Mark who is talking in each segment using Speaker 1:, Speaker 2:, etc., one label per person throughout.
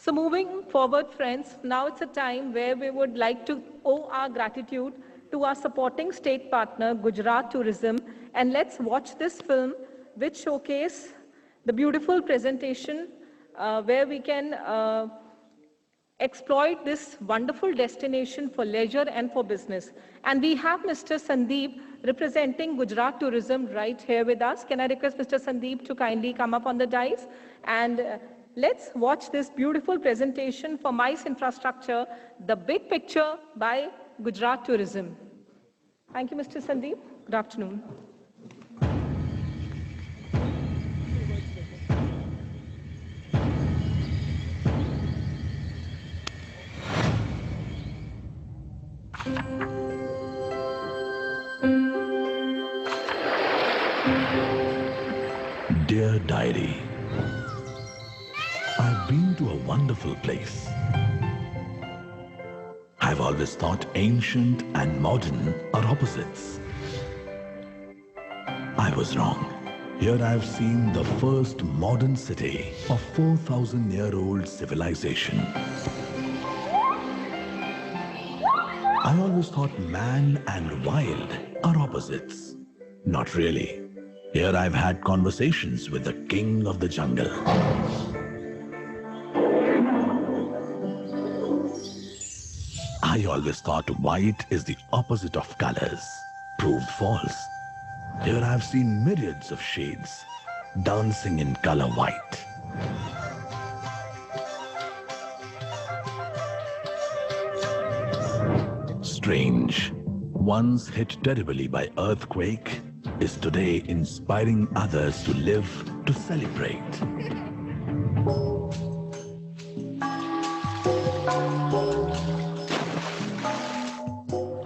Speaker 1: So moving forward, friends, now it's a time where we would like to owe our gratitude to our supporting state partner, Gujarat Tourism, and let's watch this film which showcase the beautiful presentation where we can exploit this wonderful destination for leisure and for business. And we have Mr. Sandeep representing Gujarat Tourism right here with us. Can I request Mr. Sandeep to kindly come up on the dais? And let's watch this beautiful presentation for MICE Infrastructure, the big picture by Gujarat Tourism. Thank you, Mr. Sandeep. Good afternoon.
Speaker 2: Dear Diary, I've been to a wonderful place. I've always thought ancient and modern are opposites. I was wrong. Here I've seen the first modern city of 4,000-year-old civilization. I always thought man and wild are opposites. Not really. Here I've had conversations with the king of the jungle. I always thought white is the opposite of colors. Proved false. Here I've seen myriads of shades dancing in color white. Strange. Once hit terribly by earthquake, is today inspiring others to live, to celebrate.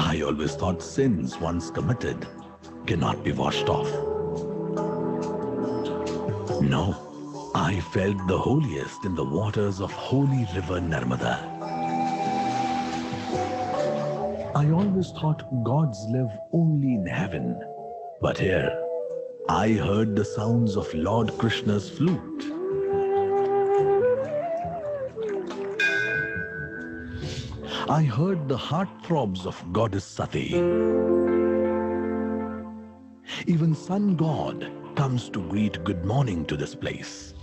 Speaker 2: I always thought sins once committed cannot be washed off. No, I felt the holiest in the waters of holy river Narmada. I always thought gods live only in heaven. But here, I heard the sounds of Lord Krishna's flute. I heard the heartthrobs of goddess Sati. Even sun god comes to greet good morning to this place.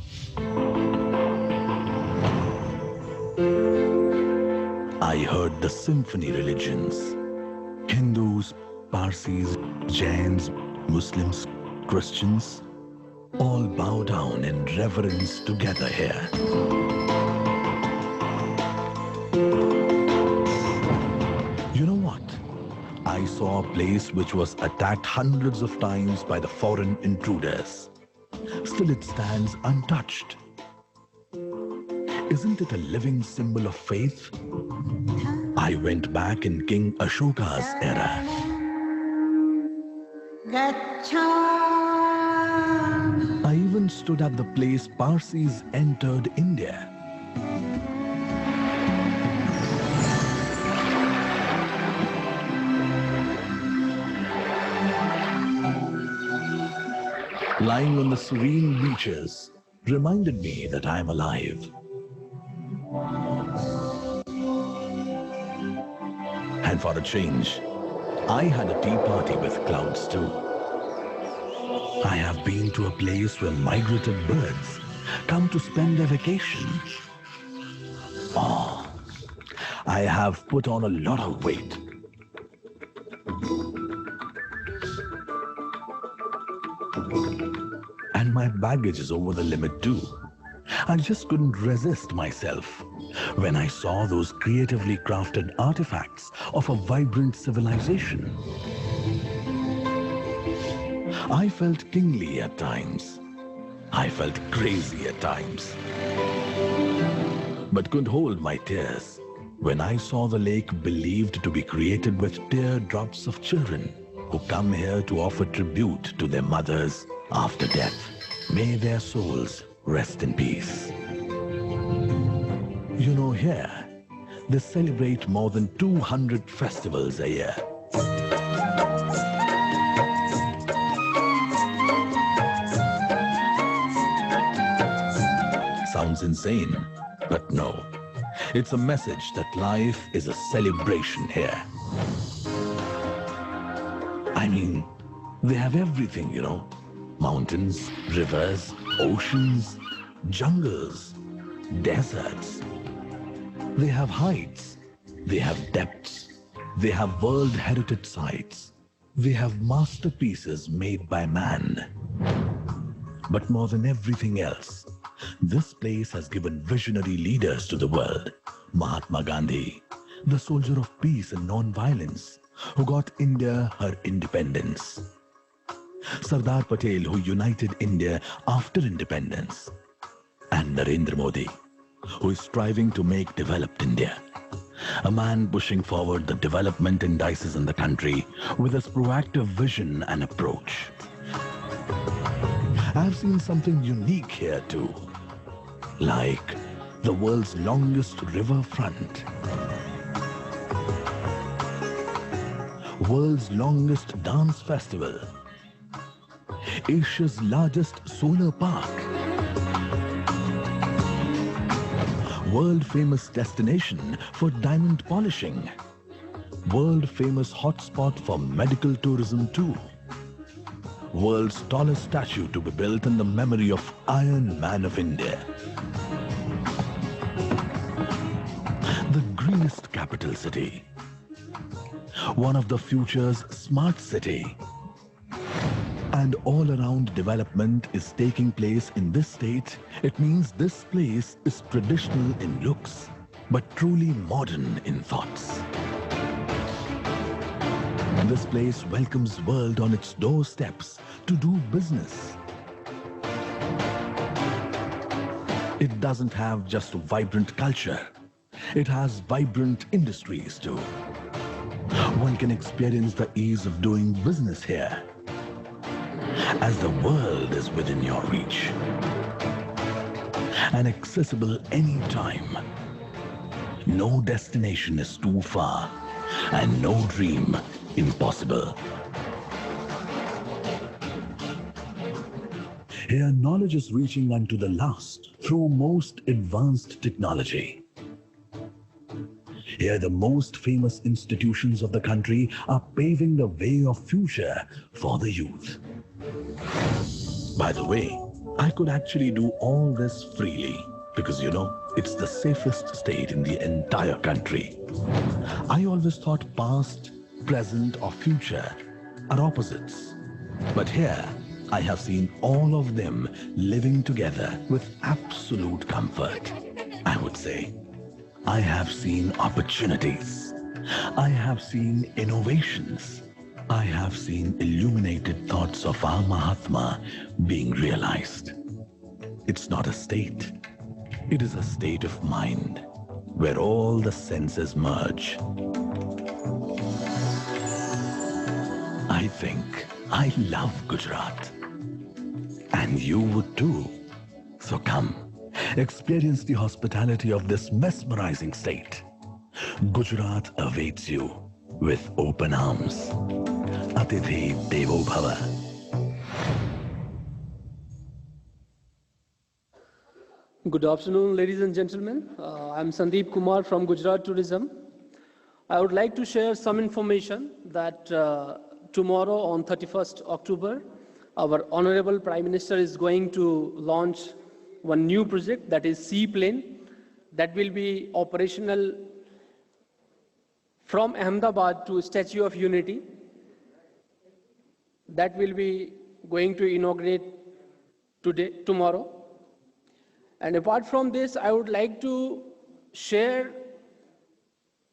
Speaker 2: I heard the symphony religions. Hindus, Parsis, Jains, Muslims, Christians, all bow down in reverence together here. You know what? I saw a place which was attacked hundreds of times by the foreign intruders. Still it stands untouched. Isn't it a living symbol of faith? I went back in King Ashoka's era. I even stood at the place Parsis entered India. Lying on the serene beaches reminded me that I am alive. And for a change, I had a tea party with clouds too. I have been to a place where migrated birds come to spend their vacation. Oh, I have put on a lot of weight. And my baggage is over the limit too. I just couldn't resist myself when I saw those creatively crafted artifacts of a vibrant civilization. I felt kingly at times. I felt crazy at times. But couldn't hold my tears when I saw the lake believed to be created with teardrops of children who come here to offer tribute to their mothers after death. May their souls rest in peace. You know, here, they celebrate more than 200 festivals a year. Sounds insane, But no, it's a message that life is a celebration here. I mean, they have everything, you know. Mountains, rivers, oceans, jungles, deserts. They have heights, they have depths, they have world heritage sites, they have masterpieces made by man. But more than everything else, this place has given visionary leaders to the world. Mahatma Gandhi, the soldier of peace and non-violence, who got India her independence. Sardar Patel, who united India after independence. And Narendra Modi, who is striving to make developed India. A man pushing forward the development indices in the country with his proactive vision and approach. I've seen something unique here too, like the world's longest riverfront, world's longest dance festival, Asia's largest solar park, world-famous destination for diamond polishing, world-famous hotspot for medical tourism too, world's tallest statue to be built in the memory of Iron Man of India, the greenest capital city, one of the future's smart city. And all around development is taking place in this state. It means this place is traditional in looks, but truly modern in thoughts. This place welcomes world on its doorsteps to do business. It doesn't have just vibrant culture. It has vibrant industries too. One can experience the ease of doing business here, as the world is within your reach and accessible anytime. No destination is too far and no dream impossible. Here, knowledge is reaching unto the last through most advanced technology. Here, the most famous institutions of the country are paving the way of future for the youth. By the way, I could actually do all this freely because, you know, it's the safest state in the entire country. I always thought past, present or future are opposites. But here, I have seen all of them living together with absolute comfort. I would say, I have seen opportunities. I have seen innovations. I have seen illuminated thoughts of our Mahatma being realized. It's not a state. It is a state of mind where all the senses merge. I think I love Gujarat. And you would too. So come, experience the hospitality of this mesmerizing state. Gujarat awaits you with open arms. Atithi Devo Bhava.
Speaker 3: Good afternoon, ladies and gentlemen. I'm Sandeep Kumar from Gujarat Tourism. I would like to share some information that tomorrow on 31st October, our Honorable Prime Minister is going to launch one new project, that is Seaplane, that will be operational from Ahmedabad to Statue of Unity. That will be going to inaugurate tomorrow. And apart from this, I would like to share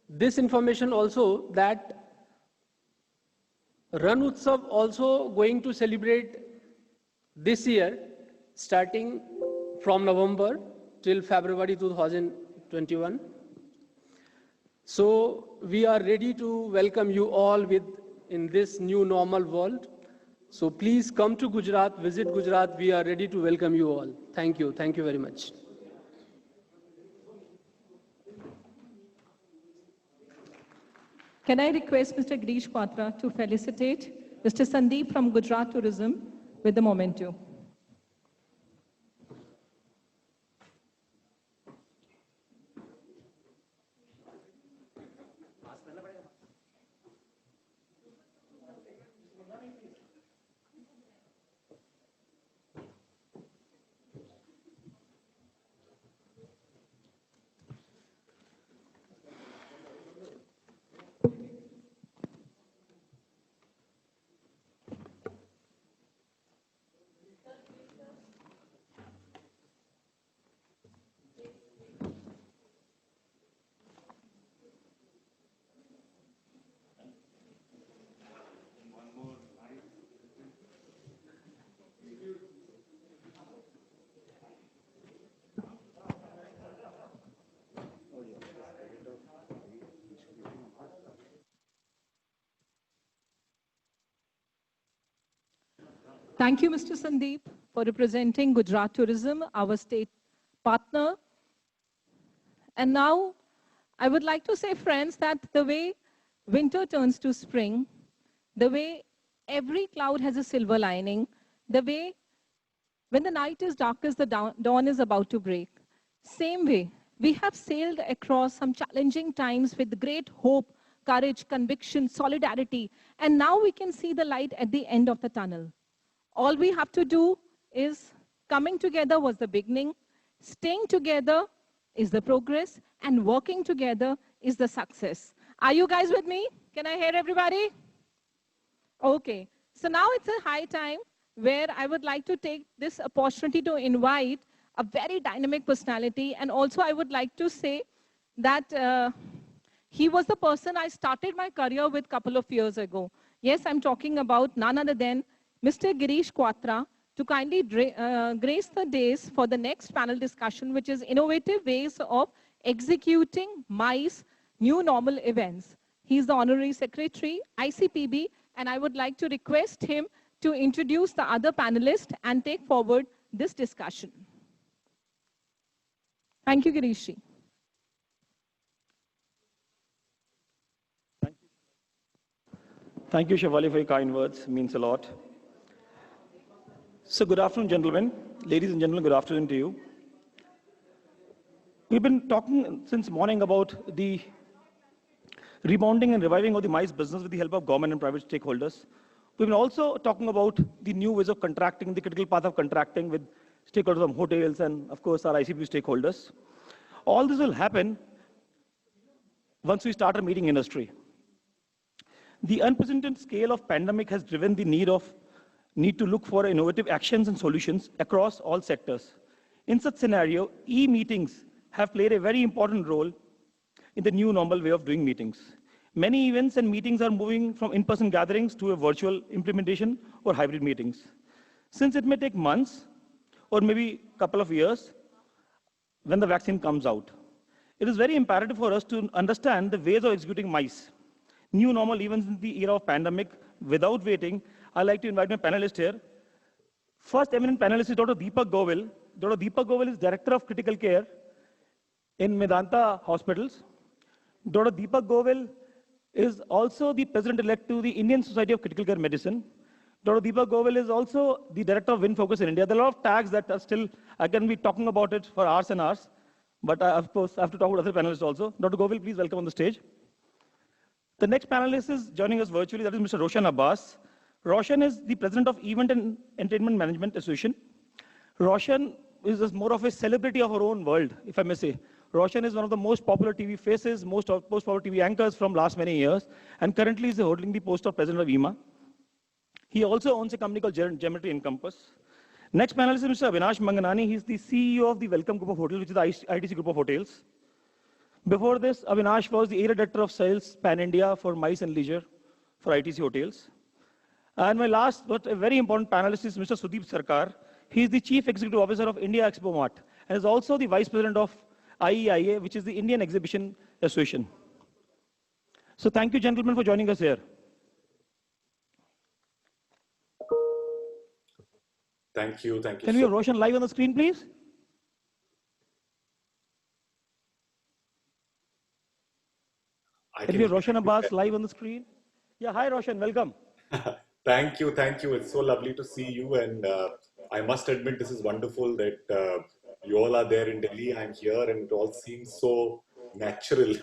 Speaker 3: this information also, that Ran Utsav also going to celebrate this year, starting from November till February 2021. So we are ready to welcome you all in this new normal world. So please come to Gujarat, visit Gujarat. We are ready to welcome you all. Thank you. Thank you very much.
Speaker 1: Can I request Mr. Girish Patra to felicitate Mr. Sandeep from Gujarat Tourism with the memento? Thank you, Mr. Sandeep, for representing Gujarat Tourism, our state partner. And now, I would like to say, friends, that the way winter turns to spring, the way every cloud has a silver lining, the way when the night is darkest, the dawn is about to break. Same way, we have sailed across some challenging times with great hope, courage, conviction, solidarity, and now we can see the light at the end of the tunnel. All we have to do is coming together was the beginning, staying together is the progress, and working together is the success. Are you guys with me? Can I hear everybody? Okay, so now it's a high time where I would like to take this opportunity to invite a very dynamic personality, and also I would like to say that he was the person I started my career with a couple of years ago. Yes, I'm talking about none other than Mr. Girish Quatra, to kindly grace the days for the next panel discussion, which is innovative ways of executing MICE new normal events. He's the Honorary Secretary, ICPB, and I would like to request him to introduce the other panelists and take forward this discussion. Thank you, Girish.
Speaker 4: Thank you, Shefali, for your kind words. It means a lot. So good afternoon, gentlemen. Ladies and gentlemen, good afternoon to you. We've been talking since morning about the rebounding and reviving of the MICE business with the help of government and private stakeholders. We've been also talking about the new ways of contracting, the critical path of contracting with stakeholders from hotels and, of course, our ICP stakeholders. All this will happen once we start our meeting industry. The unprecedented scale of pandemic has driven the need to look for innovative actions and solutions across all sectors. In such scenario, e-meetings have played a very important role in the new normal way of doing meetings. Many events and meetings are moving from in-person gatherings to a virtual implementation or hybrid meetings. Since it may take months or maybe a couple of years when the vaccine comes out, it is very imperative for us to understand the ways of executing MICE, new normal events in the era of pandemic. Without waiting, I'd like to invite my panelists here. First eminent panelist is Dr. Deepak Govil. Dr. Deepak Govil is Director of Critical Care in Medanta Hospitals. Dr. Deepak Govil is also the President-elect to the Indian Society of Critical Care Medicine. Dr. Deepak Govil is also the Director of WinFocus in India. There are a lot of tags that are still, I can be talking about it for hours and hours, but of course, I have to talk about other panelists also. Dr. Govil, please welcome on the stage. The next panelist is joining us virtually, that is Mr. Roshan Abbas. Roshan is the President of Event and Entertainment Management Association. Roshan is more of a celebrity of our own world, if I may say. Roshan is one of the most popular TV faces, most popular TV anchors from last many years, and currently is holding the post of President of EMA. He also owns a company called Geometry Encompass. Next panelist is Mr. Avinash Manganani. He's the CEO of the Welcome Group of Hotels, which is the ITC Group of Hotels. Before this, Avinash was the Area Director of Sales Pan-India for MICE and Leisure for ITC Hotels. And my last but a very important panelist is Mr. Sudeep Sarkar. He is the Chief Executive Officer of India Expo Mart and is also the Vice President of IEIA, which is the Indian Exhibition Association. So thank you, gentlemen, for joining us here.
Speaker 5: Thank you.
Speaker 4: Can we have Roshan live on the screen, please? Can we have Roshan Abbas live on the screen? Yeah, hi Roshan, welcome.
Speaker 5: Thank you. It's so lovely to see you, and I must admit this is wonderful that you all are there in Delhi. I'm here, and it all seems so natural.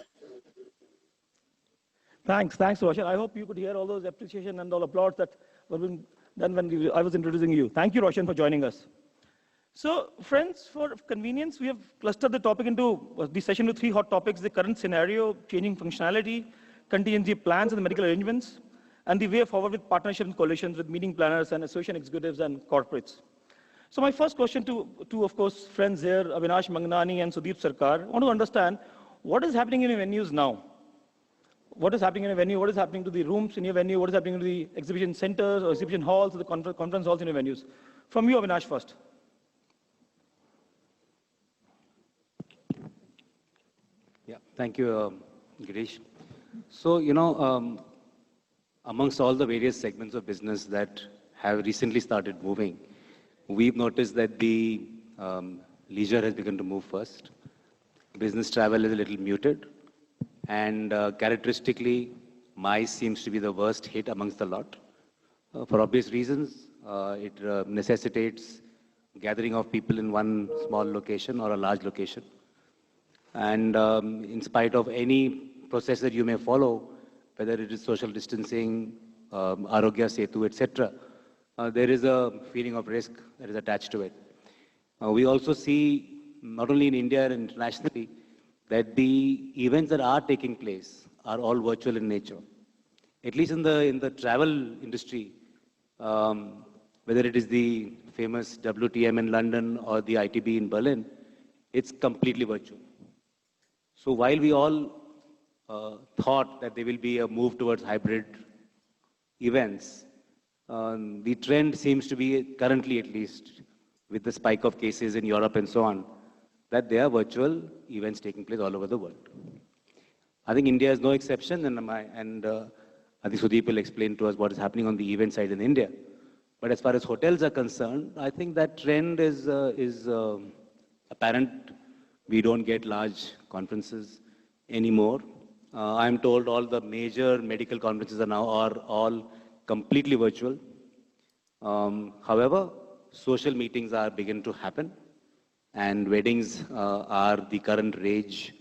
Speaker 4: Thanks, Roshan. I hope you could hear all those appreciation and all applause that were being done when I was introducing you. Thank you, Roshan, for joining us. So, friends, for convenience, we have clustered the topic into the session with 3 hot topics: the current scenario, changing functionality, contingency plans and the medical arrangements, and the way forward with partnerships and coalitions with meeting planners and association executives and corporates. So my first question to of course, friends here, Avinash Manganani and Sudeep Sarkar, I want to understand what is happening in your venues now. What is happening in a venue? What is happening to the rooms in your venue? What is happening to the exhibition centers or exhibition halls or the conference halls in your venues? From you, Avinash, first.
Speaker 6: Yeah, thank you, Girish. So, amongst all the various segments of business that have recently started moving. We've noticed that the leisure has begun to move first. Business travel is a little muted. And characteristically, MICE seems to be the worst hit amongst the lot. For obvious reasons, it necessitates gathering of people in one small location or a large location. And in spite of any process that you may follow, whether it is social distancing, Arogya Setu, etc., there is a feeling of risk that is attached to it. We also see, not only in India and internationally, that the events that are taking place are all virtual in nature. At least in the travel industry, whether it is the famous WTM in London or the ITB in Berlin, it's completely virtual. So while we all thought that there will be a move towards hybrid events, the trend seems to be, currently at least, with the spike of cases in Europe and so on, that there are virtual events taking place all over the world. I think India is no exception, and I think Sudeep will explain to us what is happening on the event side in India. But as far as hotels are concerned, I think that trend is apparent. We don't get large conferences anymore. I'm told all the major medical conferences are all completely virtual. However, social meetings are beginning to happen, and weddings are the current rage,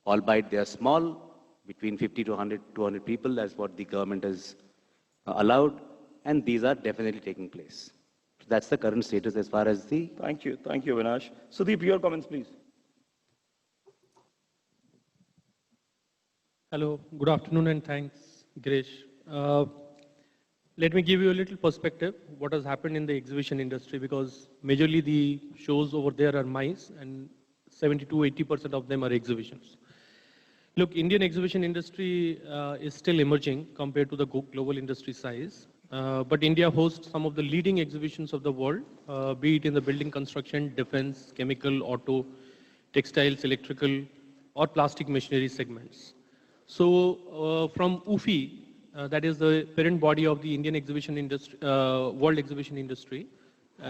Speaker 6: albeit they are small, between 50 to 100, 200 people. That's what the government has allowed, and these are definitely taking place. So that's the current status as far as the...
Speaker 4: Thank you, Avinash. Sudeep, your comments, please.
Speaker 7: Hello, good afternoon, and thanks, Girish. Let me give you a little perspective what has happened in the exhibition industry, because majorly the shows over there are MICE and 70–80% of them are exhibitions. Look, Indian exhibition industry is still emerging compared to the global industry size, but India hosts some of the leading exhibitions of the world, be it in the building construction, defense, chemical, auto, textiles, electrical, or plastic machinery segments. So from UFI, that is the parent body of the Indian exhibition industry, world exhibition industry,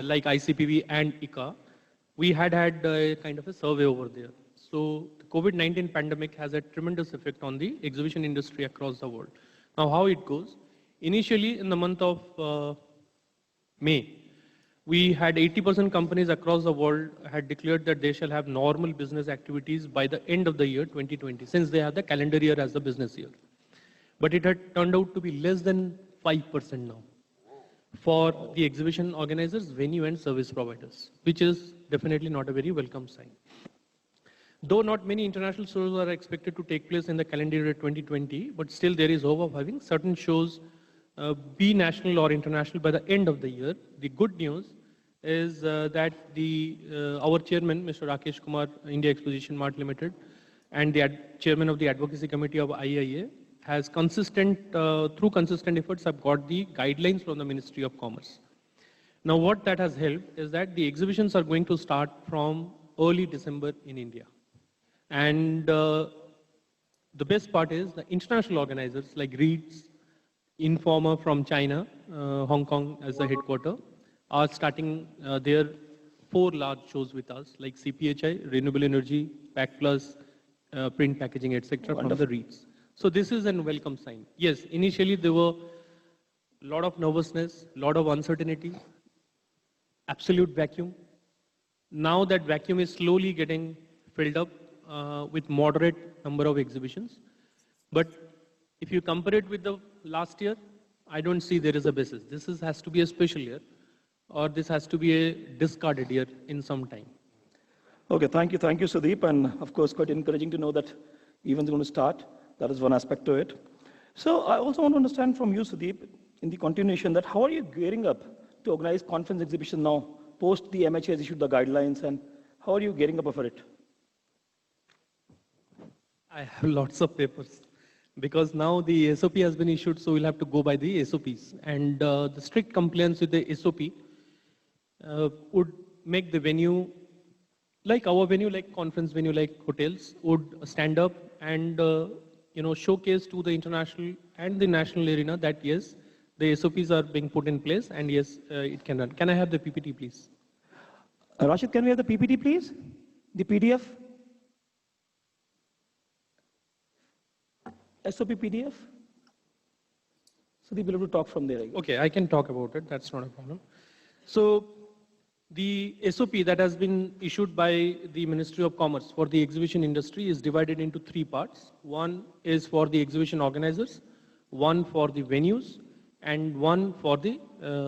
Speaker 7: like ICPB and ICA, we had a kind of a survey over there. So the COVID-19 pandemic has a tremendous effect on the exhibition industry across the world. Now, how it goes? Initially, in the month of May, we had 80% companies across the world had declared that they shall have normal business activities by the end of the year 2020, since they have the calendar year as the business year. But it had turned out to be less than 5% now for the exhibition organizers, venue and service providers, which is definitely not a very welcome sign. Though not many international shows are expected to take place in the calendar year 2020, but still there is hope of having certain shows be national or international by the end of the year. The good news is that our chairman, Mr. Rakesh Kumar, India Exposition Mart Limited, and the chairman of the advocacy committee of IIA, has through consistent efforts, have got the guidelines from the Ministry of Commerce. Now, what that has helped is that the exhibitions are going to start from early December in India. And the best part is the international organizers like REITs, Informer from China, Hong Kong as the headquarter, are starting their 4 large shows with us, like CPHI, Renewable Energy, Pack Plus, Print Packaging, etc. from the REITs. So this is a welcome sign. Yes, initially there were a lot of nervousness, a lot of uncertainty, absolute vacuum. Now that vacuum is slowly getting filled up with moderate number of exhibitions. But if you compare it with the last year, I don't see there is a basis. This has to be a special year, or this has to be a discarded year in some time.
Speaker 4: Okay, thank you, Sudeep. And of course, quite encouraging to know that events are going to start. That is one aspect to it. So I also want to understand from you, Sudeep, in the continuation, that how are you gearing up to organize conference exhibition now, post the MHA has issued the guidelines, and how are you gearing up for it?
Speaker 7: I have lots of papers, because now the SOP has been issued, so we'll have to go by the SOPs. And the strict compliance with the SOP would make the venue, like our venue, like conference venue, like hotels, would stand up and showcase to the international and the national arena that yes, The SOPs are being put in place, and yes, it can run. Can I have the PPT, please?
Speaker 4: Rashid, can we have the PPT, please? The PDF? SOP PDF? So they'll be able to talk from there, I guess.
Speaker 7: Okay, I can talk about it. That's not a problem. So the SOP that has been issued by the Ministry of Commerce for the exhibition industry is divided into three parts. One is for the exhibition organizers, one for the venues, and one for the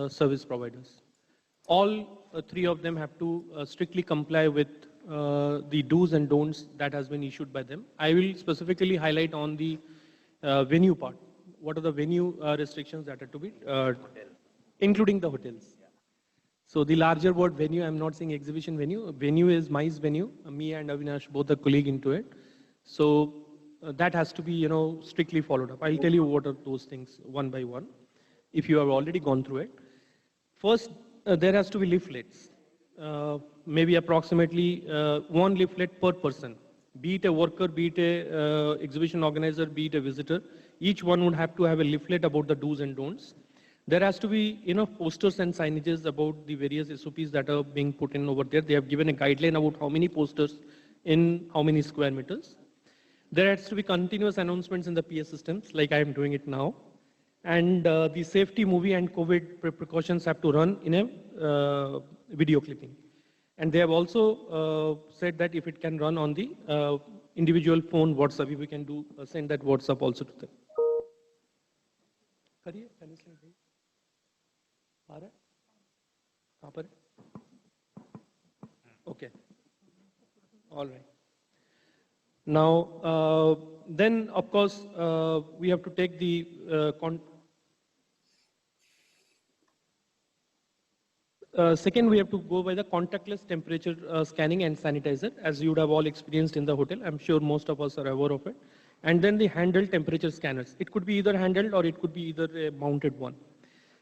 Speaker 7: service providers. All three of them have to strictly comply with the do's and don'ts that has been issued by them. I will specifically highlight on the venue part. What are the venue restrictions that are to be, including the hotels. So the larger word venue, I'm not saying exhibition venue. Venue is MICE venue. Me and Avinash both are colleague into it. So that has to be, strictly followed up. I'll tell you what are those things one by one, if you have already gone through it. First, there has to be leaflets, maybe approximately one leaflet per person, be it a worker, be it a exhibition organizer, be it a visitor. Each one would have to have a leaflet about the do's and don'ts. There has to be enough posters and signages about the various SOPs that are being put in over there. They have given a guideline about how many posters in how many square meters. There has to be continuous announcements in the PS systems, like I am doing it now. And the safety movie and COVID precautions have to run in a video clipping. And they have also said that if it can run on the individual phone WhatsApp, if we can do send that WhatsApp also to them. Okay. All right. Now, then of course, we have to take the second, we have to go by the contactless temperature scanning and sanitizer, as you would have all experienced in the hotel. I'm sure most of us are aware of it. And then the handheld temperature scanners. It could be either handheld or it could be either a mounted one.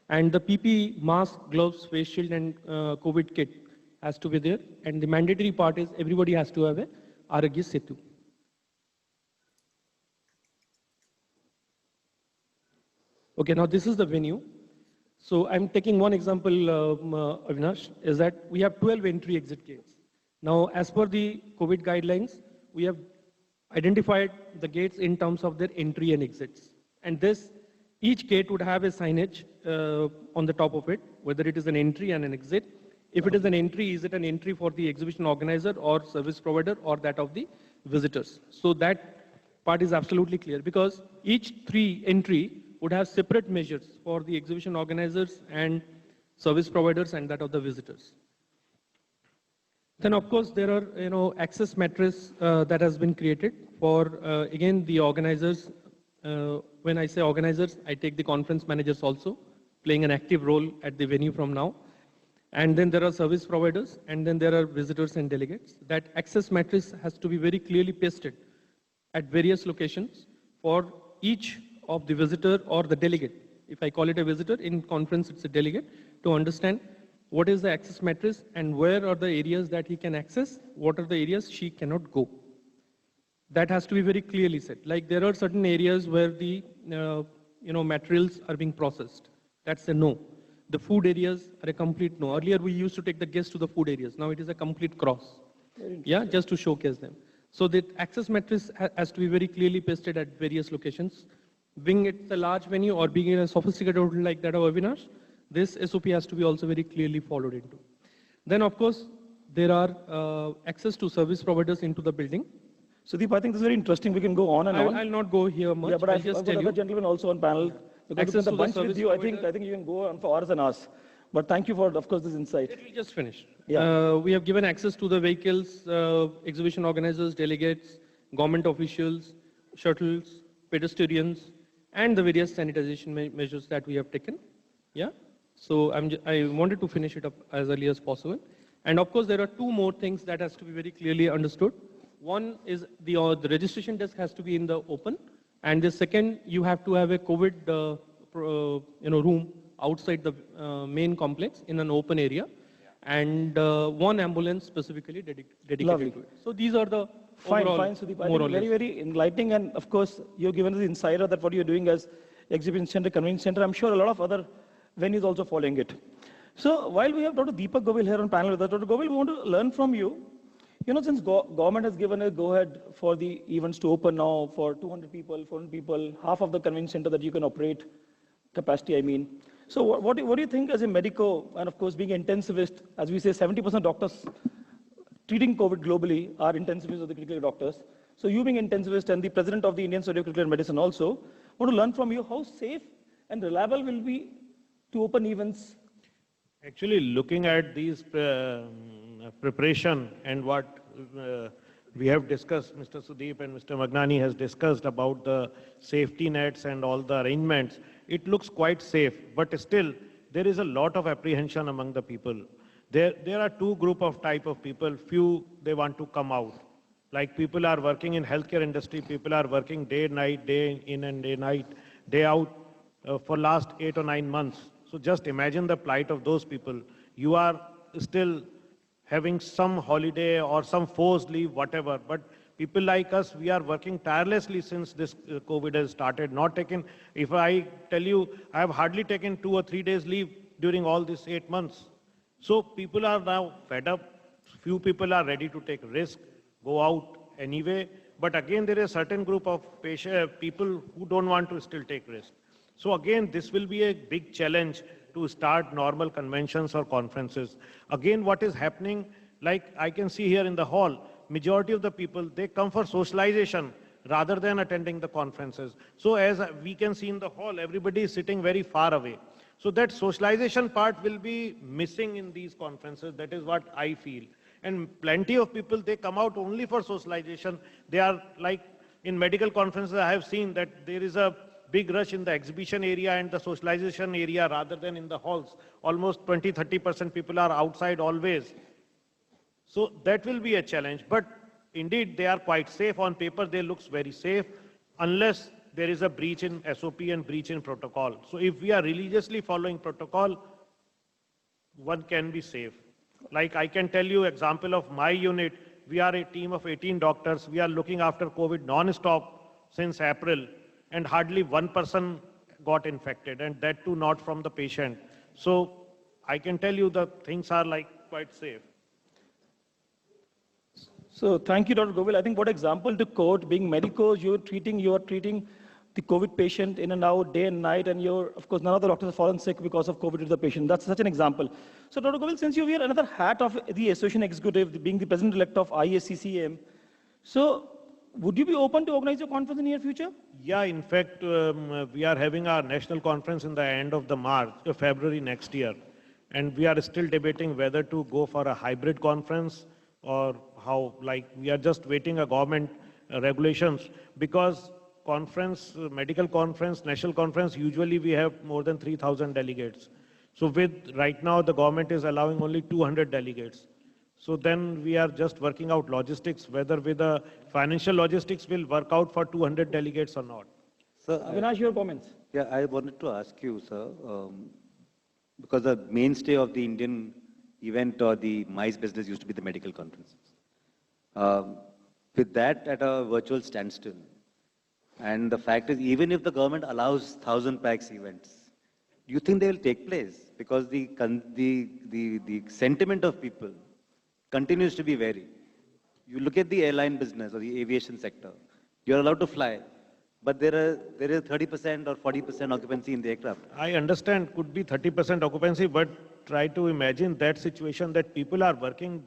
Speaker 7: And the PPE, mask, gloves, face shield, and COVID kit has to be there. And the mandatory part is everybody has to have a Arogya Setu. Okay, now this is the venue. So I'm taking one example, Avinash, is that we have 12 entry-exit gates. Now, as per the COVID guidelines, we have identified the gates in terms of their entry and exits. And each gate would have a signage on the top of it, whether it is an entry and an exit. If it is an entry, is it an entry for the exhibition organizer or service provider or that of the visitors? So that part is absolutely clear because each entry would have separate measures for the exhibition organizers and service providers and that of the visitors. Then of course there are access matrices that has been created for again the organizers. When I say organizers, I take the conference managers also playing an active role at the venue from now. And then there are service providers and then there are visitors and delegates. That access matrix has to be very clearly pasted at various locations for each of the visitor or the delegate. If I call it a visitor, in conference it's a delegate, to understand what is the access matrix and where are the areas that he can access, what are the areas she cannot go. That has to be very clearly said. Like there are certain areas where the materials are being processed. That's a no. The food areas are a complete no. Earlier we used to take the guests to the food areas. Now it is a complete cross. Yeah, just to showcase them. So the access matrix has to be very clearly pasted at various locations. Being it a large venue or being in a sophisticated hotel like that of Avinash, this SOP has to be also very clearly followed into. Then of course, there are access to service providers into the building.
Speaker 4: Sudeep, I think this is very interesting. We can go on and on.
Speaker 7: I'll not go here much.
Speaker 4: Yeah, but
Speaker 7: I'll just tell
Speaker 4: other
Speaker 7: you.
Speaker 4: gentlemen also on panel.
Speaker 7: Access to the
Speaker 4: bunch
Speaker 7: service
Speaker 4: with you. I
Speaker 7: provider.
Speaker 4: think you can go on for hours and hours. But thank you for, of course, this insight.
Speaker 7: Let me just finish.
Speaker 4: Yeah.
Speaker 7: We have given access to the vehicles, exhibition organizers, delegates, government officials, shuttles, pedestrians, and the various sanitization measures that we have taken. Yeah. So I wanted to finish it up as early as possible. And of course, there are two more things that has to be very clearly understood. One is the registration desk has to be in the open. And the second, you have to have a COVID room outside the main complex in an open area. And one ambulance specifically dedicated
Speaker 4: Lovely.
Speaker 7: to it. So these are the
Speaker 4: Fine,
Speaker 7: overall,
Speaker 4: fine, Sudeep. I
Speaker 7: more
Speaker 4: think
Speaker 7: or
Speaker 4: very,
Speaker 7: less.
Speaker 4: very enlightening. And of course, you've given us the insider that what you're doing as Exhibition Center, Convention Center. I'm sure a lot of other venues also following it. So while we have Dr. Deepak Govil here on panel with us, Dr. Govil, we want to learn from you. You know, since government has given a go-ahead for the events to open now for 200 people, 400 people, half of the convention center that you can operate, capacity, I mean. So what do you think as a medico, and of course being an intensivist, as we say, 70% doctors treating COVID globally are intensivists or the critical doctors. So you being intensivist and the president of the Indian Society of Critical Medicine also, want to learn from you how safe and reliable will be to open events.
Speaker 8: Actually, looking at these preparation and what we have discussed, Mr. Sudeep and Mr. Magnani has discussed about the safety nets and all the arrangements, it looks quite safe, but still there is a lot of apprehension among the people. There are two group of type of people. Few, they want to come out. Like people are working in healthcare industry, people are working day, night, day in and day, night, day out for last 8 or 9 months. So just imagine the plight of those people. You are still having some holiday or some forced leave, whatever. But people like us, we are working tirelessly since this COVID has started. Not taken, if I tell you, I have hardly taken 2 or 3 days leave during all these 8 months. So people are now fed up. Few people are ready to take risk, go out anyway. But again, there is a certain group of people who don't want to still take risk. So again, this will be a big challenge to start normal conventions or conferences. Again, what is happening, like I can see here in the hall, majority of the people, they come for socialization rather than attending the conferences. So as we can see in the hall, everybody is sitting very far away. So that socialization part will be missing in these conferences. That is what I feel. And plenty of people, they come out only for socialization. They are like in medical conferences, I have seen that there is a big rush in the exhibition area and the socialization area rather than in the halls. Almost 20-30% people are outside always. So that will be a challenge. But indeed, they are quite safe. On paper, they look very safe unless there is a breach in SOP and breach in protocol. So if we are religiously following protocol, one can be safe. Like I can tell you example of my unit, we are a team of 18 doctors. We are looking after COVID non-stop since April, and hardly one person got infected, and that too not from the patient. So I can tell you the things are like quite safe.
Speaker 4: So thank you, Dr. Govil. I think what example to quote, being medicos, you are treating the COVID patient in and out, day and night, and of course, none of the doctors have fallen sick because of COVID to the patient. That's such an example. So Dr. Govil, since you wear another hat of the association executive, being the president-elect of IACCM, so would you be open to organize a conference in the near future?
Speaker 8: Yeah, in fact, we are having our national conference in the end of the February next year. And we are still debating whether to go for a hybrid conference or how, like we are just waiting a government regulations, because conference, medical conference, national conference, usually we have more than 3,000 delegates. So with right now the government is allowing only 200 delegates. So then we are just working out logistics, whether with the financial logistics will work out for 200 delegates or not.
Speaker 6: Sir,
Speaker 4: Avinash, your comments.
Speaker 6: yeah, I wanted to ask you, sir, because the mainstay of the Indian event or the MICE business used to be the medical conferences. With that at a virtual standstill, and the fact is, even if the government allows 1,000 packs events, do you think they will take place? Because the sentiment of people continues to be varied. You look at the airline business or the aviation sector, you're allowed to fly, but there is 30% or 40% occupancy in the aircraft.
Speaker 8: I understand could be 30% occupancy, but try to imagine that situation that people are working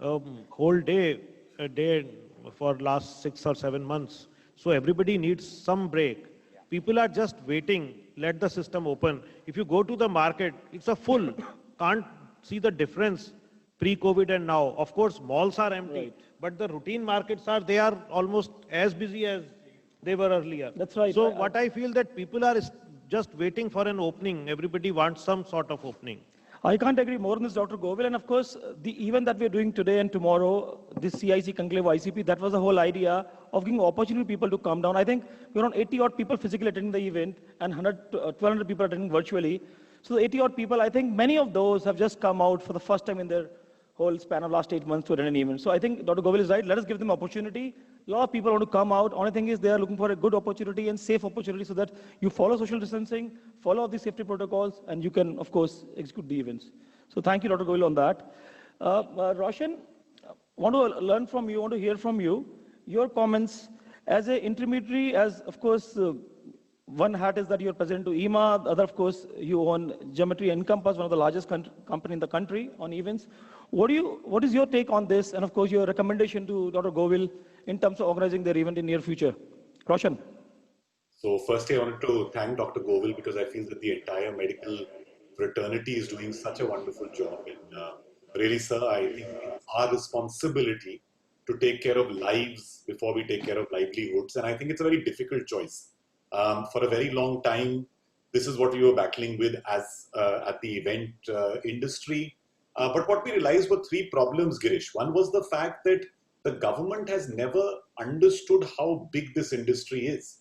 Speaker 8: whole day, a day for last 6 or 7 months. So everybody needs some break. People are just waiting, let the system open. If you go to the market, it's a full, can't see the difference pre-COVID and now. Of course, malls are empty, but the routine markets they are almost as busy as they were earlier.
Speaker 4: That's right.
Speaker 8: So what I feel that people are just waiting for an opening. Everybody wants some sort of opening.
Speaker 4: I can't agree more on this, Dr. Govil. And of course, the event that we're doing today and tomorrow, this CIC Conclave ICP, that was the whole idea of giving opportunity to people to come down. I think we're around 80 odd people physically attending the event and 1,200 people attending virtually. So the 80 odd people, I think many of those have just come out for the first time in their whole span of last 8 months to run an event. So I think Dr. Govil is right. Let us give them opportunity. A lot of people want to come out. Only thing is they are looking for a good opportunity and safe opportunity so that you follow social distancing, follow all the safety protocols, and you can, of course, execute the events. So thank you, Dr. Govil, on that. Roshan, want to learn from you, want to hear from you, your comments as an intermediary, as, of course, one hat is that you're president to EMA, the other, of course, you own Geometry Encompass, one of the largest company in the country on events. What is your take on this? And of course, your recommendation to Dr. Govil in terms of organizing their event in near future? Roshan.
Speaker 5: So firstly, I wanted to thank Dr. Govil because I feel that the entire medical fraternity is doing such a wonderful job. And really, sir, I think it's our responsibility to take care of lives before we take care of livelihoods. And I think it's a very difficult choice. For a very long time, this is what we were battling with as at the event industry. But what we realized were three problems, Girish. One was the fact that the government has never understood how big this industry is.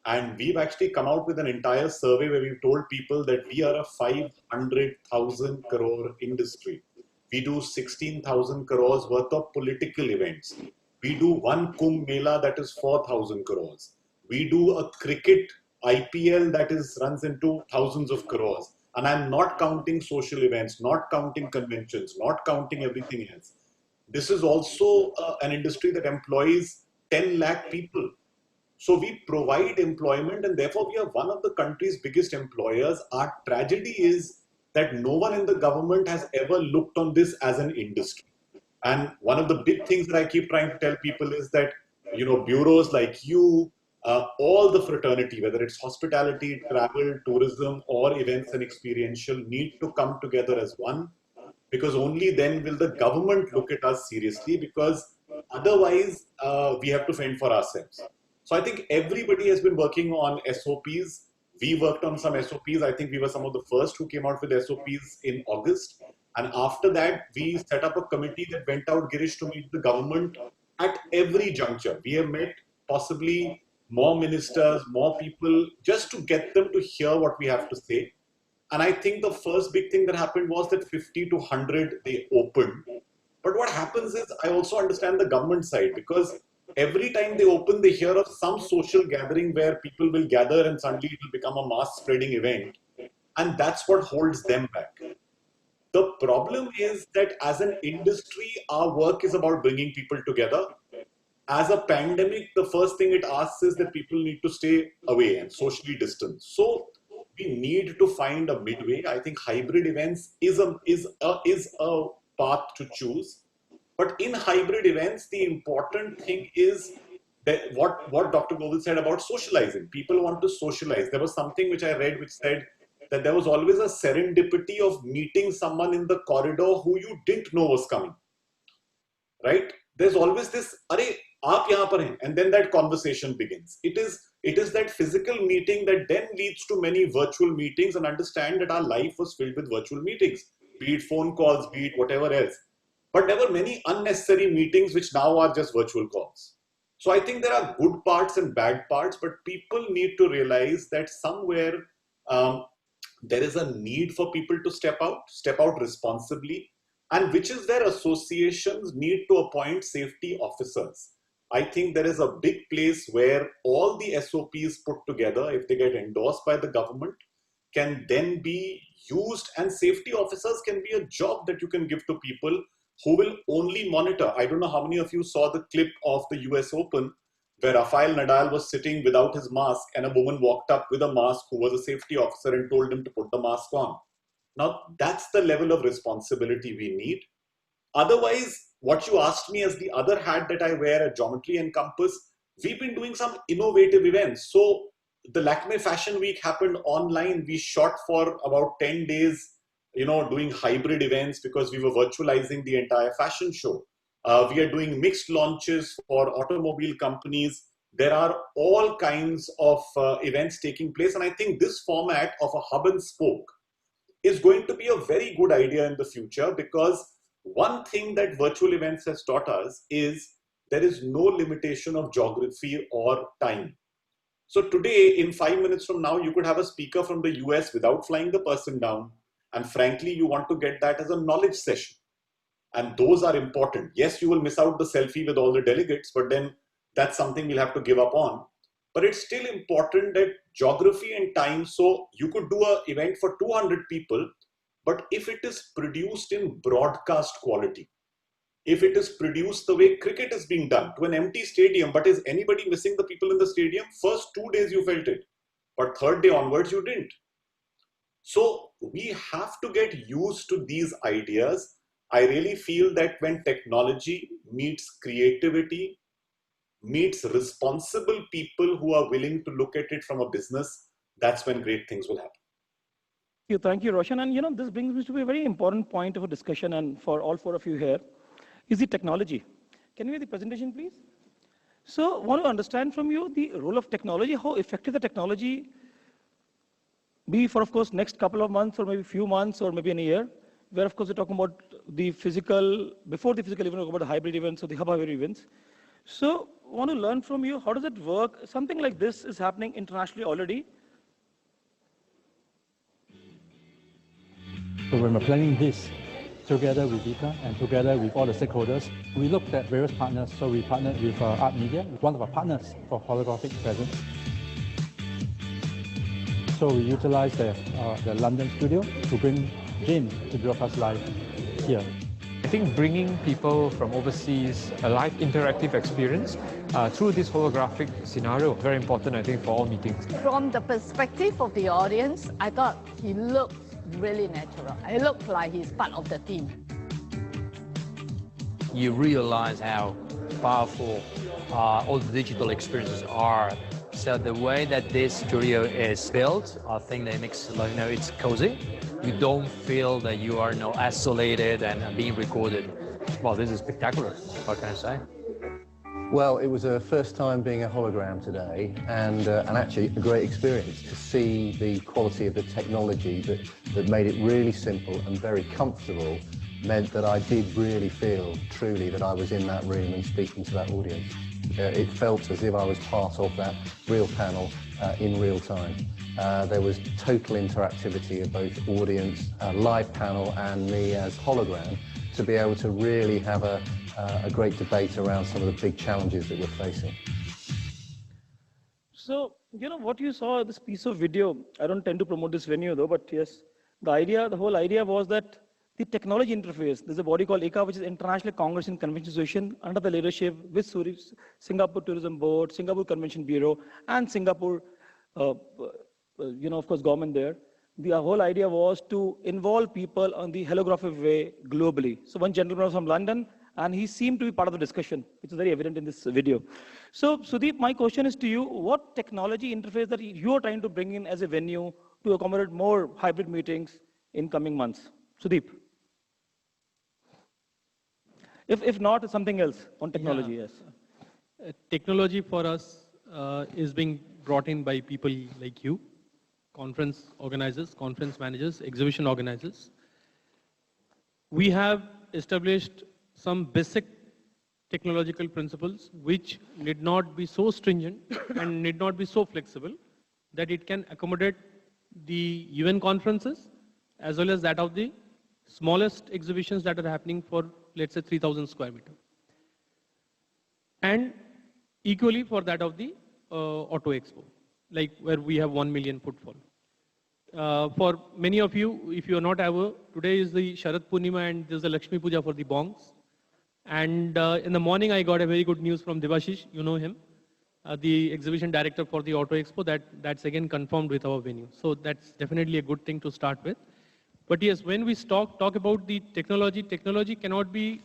Speaker 5: And we've actually come out with an entire survey where we've told people that we are a 500,000 crore industry. We do 16,000 crores worth of political events. We do one Kumbh Mela that is 4,000 crores. We do a cricket IPL that runs into thousands of crores. And I'm not counting social events, not counting conventions, not counting everything else. This is also an industry that employs 10 lakh people. So we provide employment and therefore we are one of the country's biggest employers. Our tragedy is that no one in the government has ever looked on this as an industry. And one of the big things that I keep trying to tell people is that, bureaus like you, all the fraternity, whether it's hospitality, travel, tourism, or events and experiential, need to come together as one, because only then will the government look at us seriously, because otherwise we have to fend for ourselves. So I think everybody has been working on SOPs. We worked on some SOPs. I think we were some of the first who came out with SOPs in August. And after that, we set up a committee that went out, Girish, to meet the government at every juncture. We have met possibly more ministers, more people, just to get them to hear what we have to say. And I think the first big thing that happened was that 50 to 100, they opened. But what happens is, I also understand the government side, because every time they open, they hear of some social gathering where people will gather and suddenly it will become a mass spreading event. And that's what holds them back. The problem is that as an industry, our work is about bringing people together. As a pandemic, the first thing it asks is that people need to stay away and socially distance. So we need to find a midway. I think hybrid events is a path to choose. But in hybrid events, the important thing is that what Dr. Govil said about socializing. People want to socialize. There was something which I read which said that there was always a serendipity of meeting someone in the corridor who you didn't know was coming. Right? There's always this, "Are aap yahan par hain," and then that conversation begins. It is that physical meeting that then leads to many virtual meetings, and understand that our life was filled with virtual meetings, be it phone calls, be it whatever else. But there were many unnecessary meetings which now are just virtual calls. So I think there are good parts and bad parts, but people need to realize that somewhere there is a need for people to step out responsibly, and which is where associations need to appoint safety officers. I think there is a big place where all the SOPs put together, if they get endorsed by the government, can then be used, and safety officers can be a job that you can give to people who will only monitor. I don't know how many of you saw the clip of the US Open where Rafael Nadal was sitting without his mask and a woman walked up with a mask who was a safety officer and told him to put the mask on. Now, that's the level of responsibility we need. Otherwise, what you asked me as the other hat that I wear at Geometry Encompass, we've been doing some innovative events. So the Lakme Fashion Week happened online. We shot for about 10 days, doing hybrid events because we were virtualizing the entire fashion show. We are doing mixed launches for automobile companies. There are all kinds of events taking place. And I think this format of a hub and spoke is going to be a very good idea in the future, because one thing that virtual events has taught us is there is no limitation of geography or time. So today, in 5 minutes from now, you could have a speaker from the US without flying the person down. And frankly, you want to get that as a knowledge session. And those are important. Yes, you will miss out the selfie with all the delegates, but then that's something we'll have to give up on. But it's still important that geography and time, so you could do an event for 200 people, but if it is produced in broadcast quality, if it is produced the way cricket is being done, to an empty stadium, but is anybody missing the people in the stadium? First 2 days you felt it, but third day onwards you didn't. So we have to get used to these ideas. I really feel that when technology meets creativity, meets responsible people who are willing to look at it from a business, that's when great things will happen.
Speaker 4: Thank you, Roshan. And this brings me to a very important point of a discussion, and for all four of you here, is the technology. Can we have the presentation, please? So, I want to understand from you the role of technology, how effective the technology be for, of course, next couple of months, or maybe few months, or maybe in a year, where, of course, we're talking about the physical, before the physical event, we're talking about the hybrid events or the hybrid events. So, I want to learn from you, how does it work? Something like this is happening internationally already.
Speaker 9: So when we're planning this, together with Vita and together with all the stakeholders, we looked at various partners. So we partnered with Art Media, one of our partners for holographic presence. So we utilized the London studio to bring James to broadcast live here.
Speaker 10: I think bringing people from overseas a live interactive experience through this holographic scenario was very important, I think, for all meetings.
Speaker 11: From the perspective of the audience, I thought he looked really natural. It looked like he's part of the team.
Speaker 12: You realize how powerful all the digital experiences are. So the way that this studio is built, I think that makes it's cozy. You don't feel that you are isolated and being recorded. Well, this is spectacular. What can I say?
Speaker 13: Well, it was a first time being a hologram today, and actually a great experience to see the quality of the technology that made it really simple and very comfortable, meant that I did really feel truly that I was in that room and speaking to that audience. It felt as if I was part of that real panel in real time. There was total interactivity of both audience, live panel, and me as hologram, to be able to really have a great debate around some of the big challenges that we're facing.
Speaker 4: So, what you saw, this piece of video, I don't tend to promote this venue though, but yes, the whole idea was that the technology interface, there's a body called ICA, which is International Congress and Convention Association, under the leadership with Singapore Tourism Board, Singapore Convention Bureau, and Singapore, of course, government there. The whole idea was to involve people on the holographic way globally. So one gentleman was from London, and he seemed to be part of the discussion, which is very evident in this video. So, Sudeep, my question is to you, what technology interface that you are trying to bring in as a venue to accommodate more hybrid meetings in coming months? Sudeep. If not, something else on technology, yes.
Speaker 7: Technology for us is being brought in by people like you, conference organizers, conference managers, exhibition organizers. We have established some basic technological principles which need not be so stringent and need not be so flexible that it can accommodate the UN conferences as well as that of the smallest exhibitions that are happening for, let's say, 3,000 square meter. And equally for that of the Auto Expo, like where we have 1 million footfall. For many of you, if you are not aware, today is the Sharad Purnima and there's a Lakshmi Puja for the bongs. And in the morning, I got a very good news from Devashish, you know him, the exhibition director for the Auto Expo, that's again confirmed with our venue. So that's definitely a good thing to start with. But yes, when we talk about the technology cannot be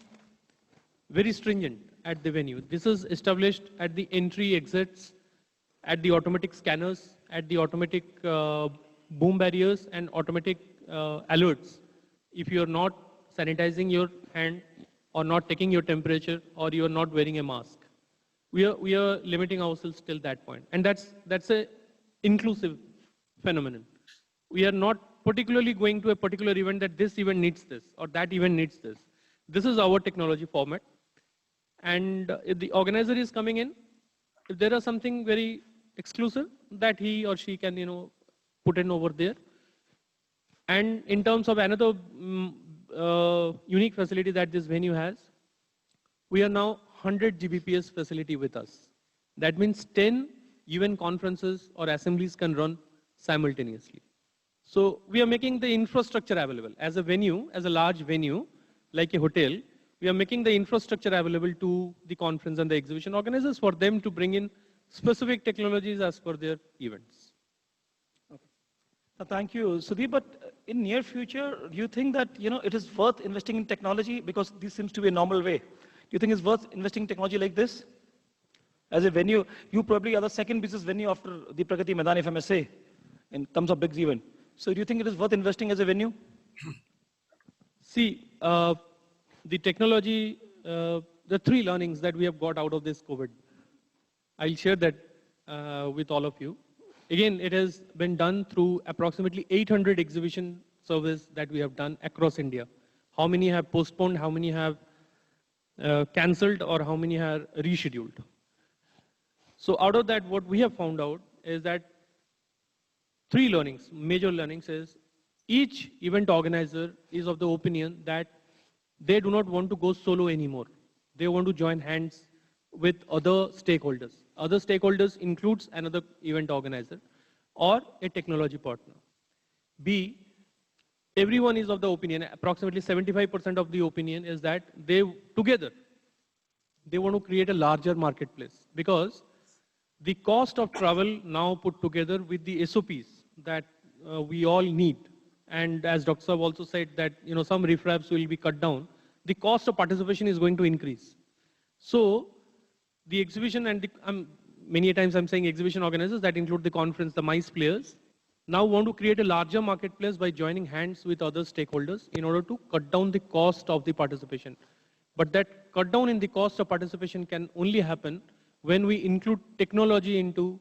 Speaker 7: very stringent at the venue. This is established at the entry exits, at the automatic scanners, at the automatic boom barriers and automatic alerts. If you are not sanitizing your hand or not taking your temperature or you are not wearing a mask, we are limiting ourselves till that point. And that's a inclusive phenomenon. We are not particularly going to a particular event that this event needs this or that event needs this. This is our technology format. And if the organizer is coming in, if there is something very exclusive that he or she can, put in over there. And in terms of another unique facility that this venue has. We are now 100 Gbps facility with us. That means 10 event conferences or assemblies can run simultaneously. So we are making the infrastructure available. As a venue, as a large venue, like a hotel, we are making the infrastructure available to the conference and the exhibition organizers for them to bring in specific technologies as per their events.
Speaker 4: Thank you, Sudeep. But in near future, do you think that it is worth investing in technology, because this seems to be a normal way? Do you think it's worth investing in technology like this? As a venue, you probably are the second business venue after the Pragati Maidan, if I may say, in terms of big event. So do you think it is worth investing as a venue?
Speaker 7: See, the technology, the three learnings that we have got out of this COVID, I'll share that with all of you. Again, it has been done through approximately 800 exhibition surveys that we have done across India. How many have postponed, how many have cancelled, or how many are rescheduled? So out of that, what we have found out is that three learnings, major learnings is, each event organizer is of the opinion that they do not want to go solo anymore. They want to join hands with other stakeholders. Other stakeholders includes another event organizer or a technology partner. B, everyone is of the opinion, approximately 75% of the opinion is that they want to create a larger marketplace, because the cost of travel now put together with the SOPs that we all need, and as Dr. Saab also said that some riffraffs will be cut down, the cost of participation is going to increase. So the exhibition and many a times I'm saying exhibition organizers, that include the conference, the MICE players, now want to create a larger marketplace by joining hands with other stakeholders in order to cut down the cost of the participation. But that cut down in the cost of participation can only happen when we include technology into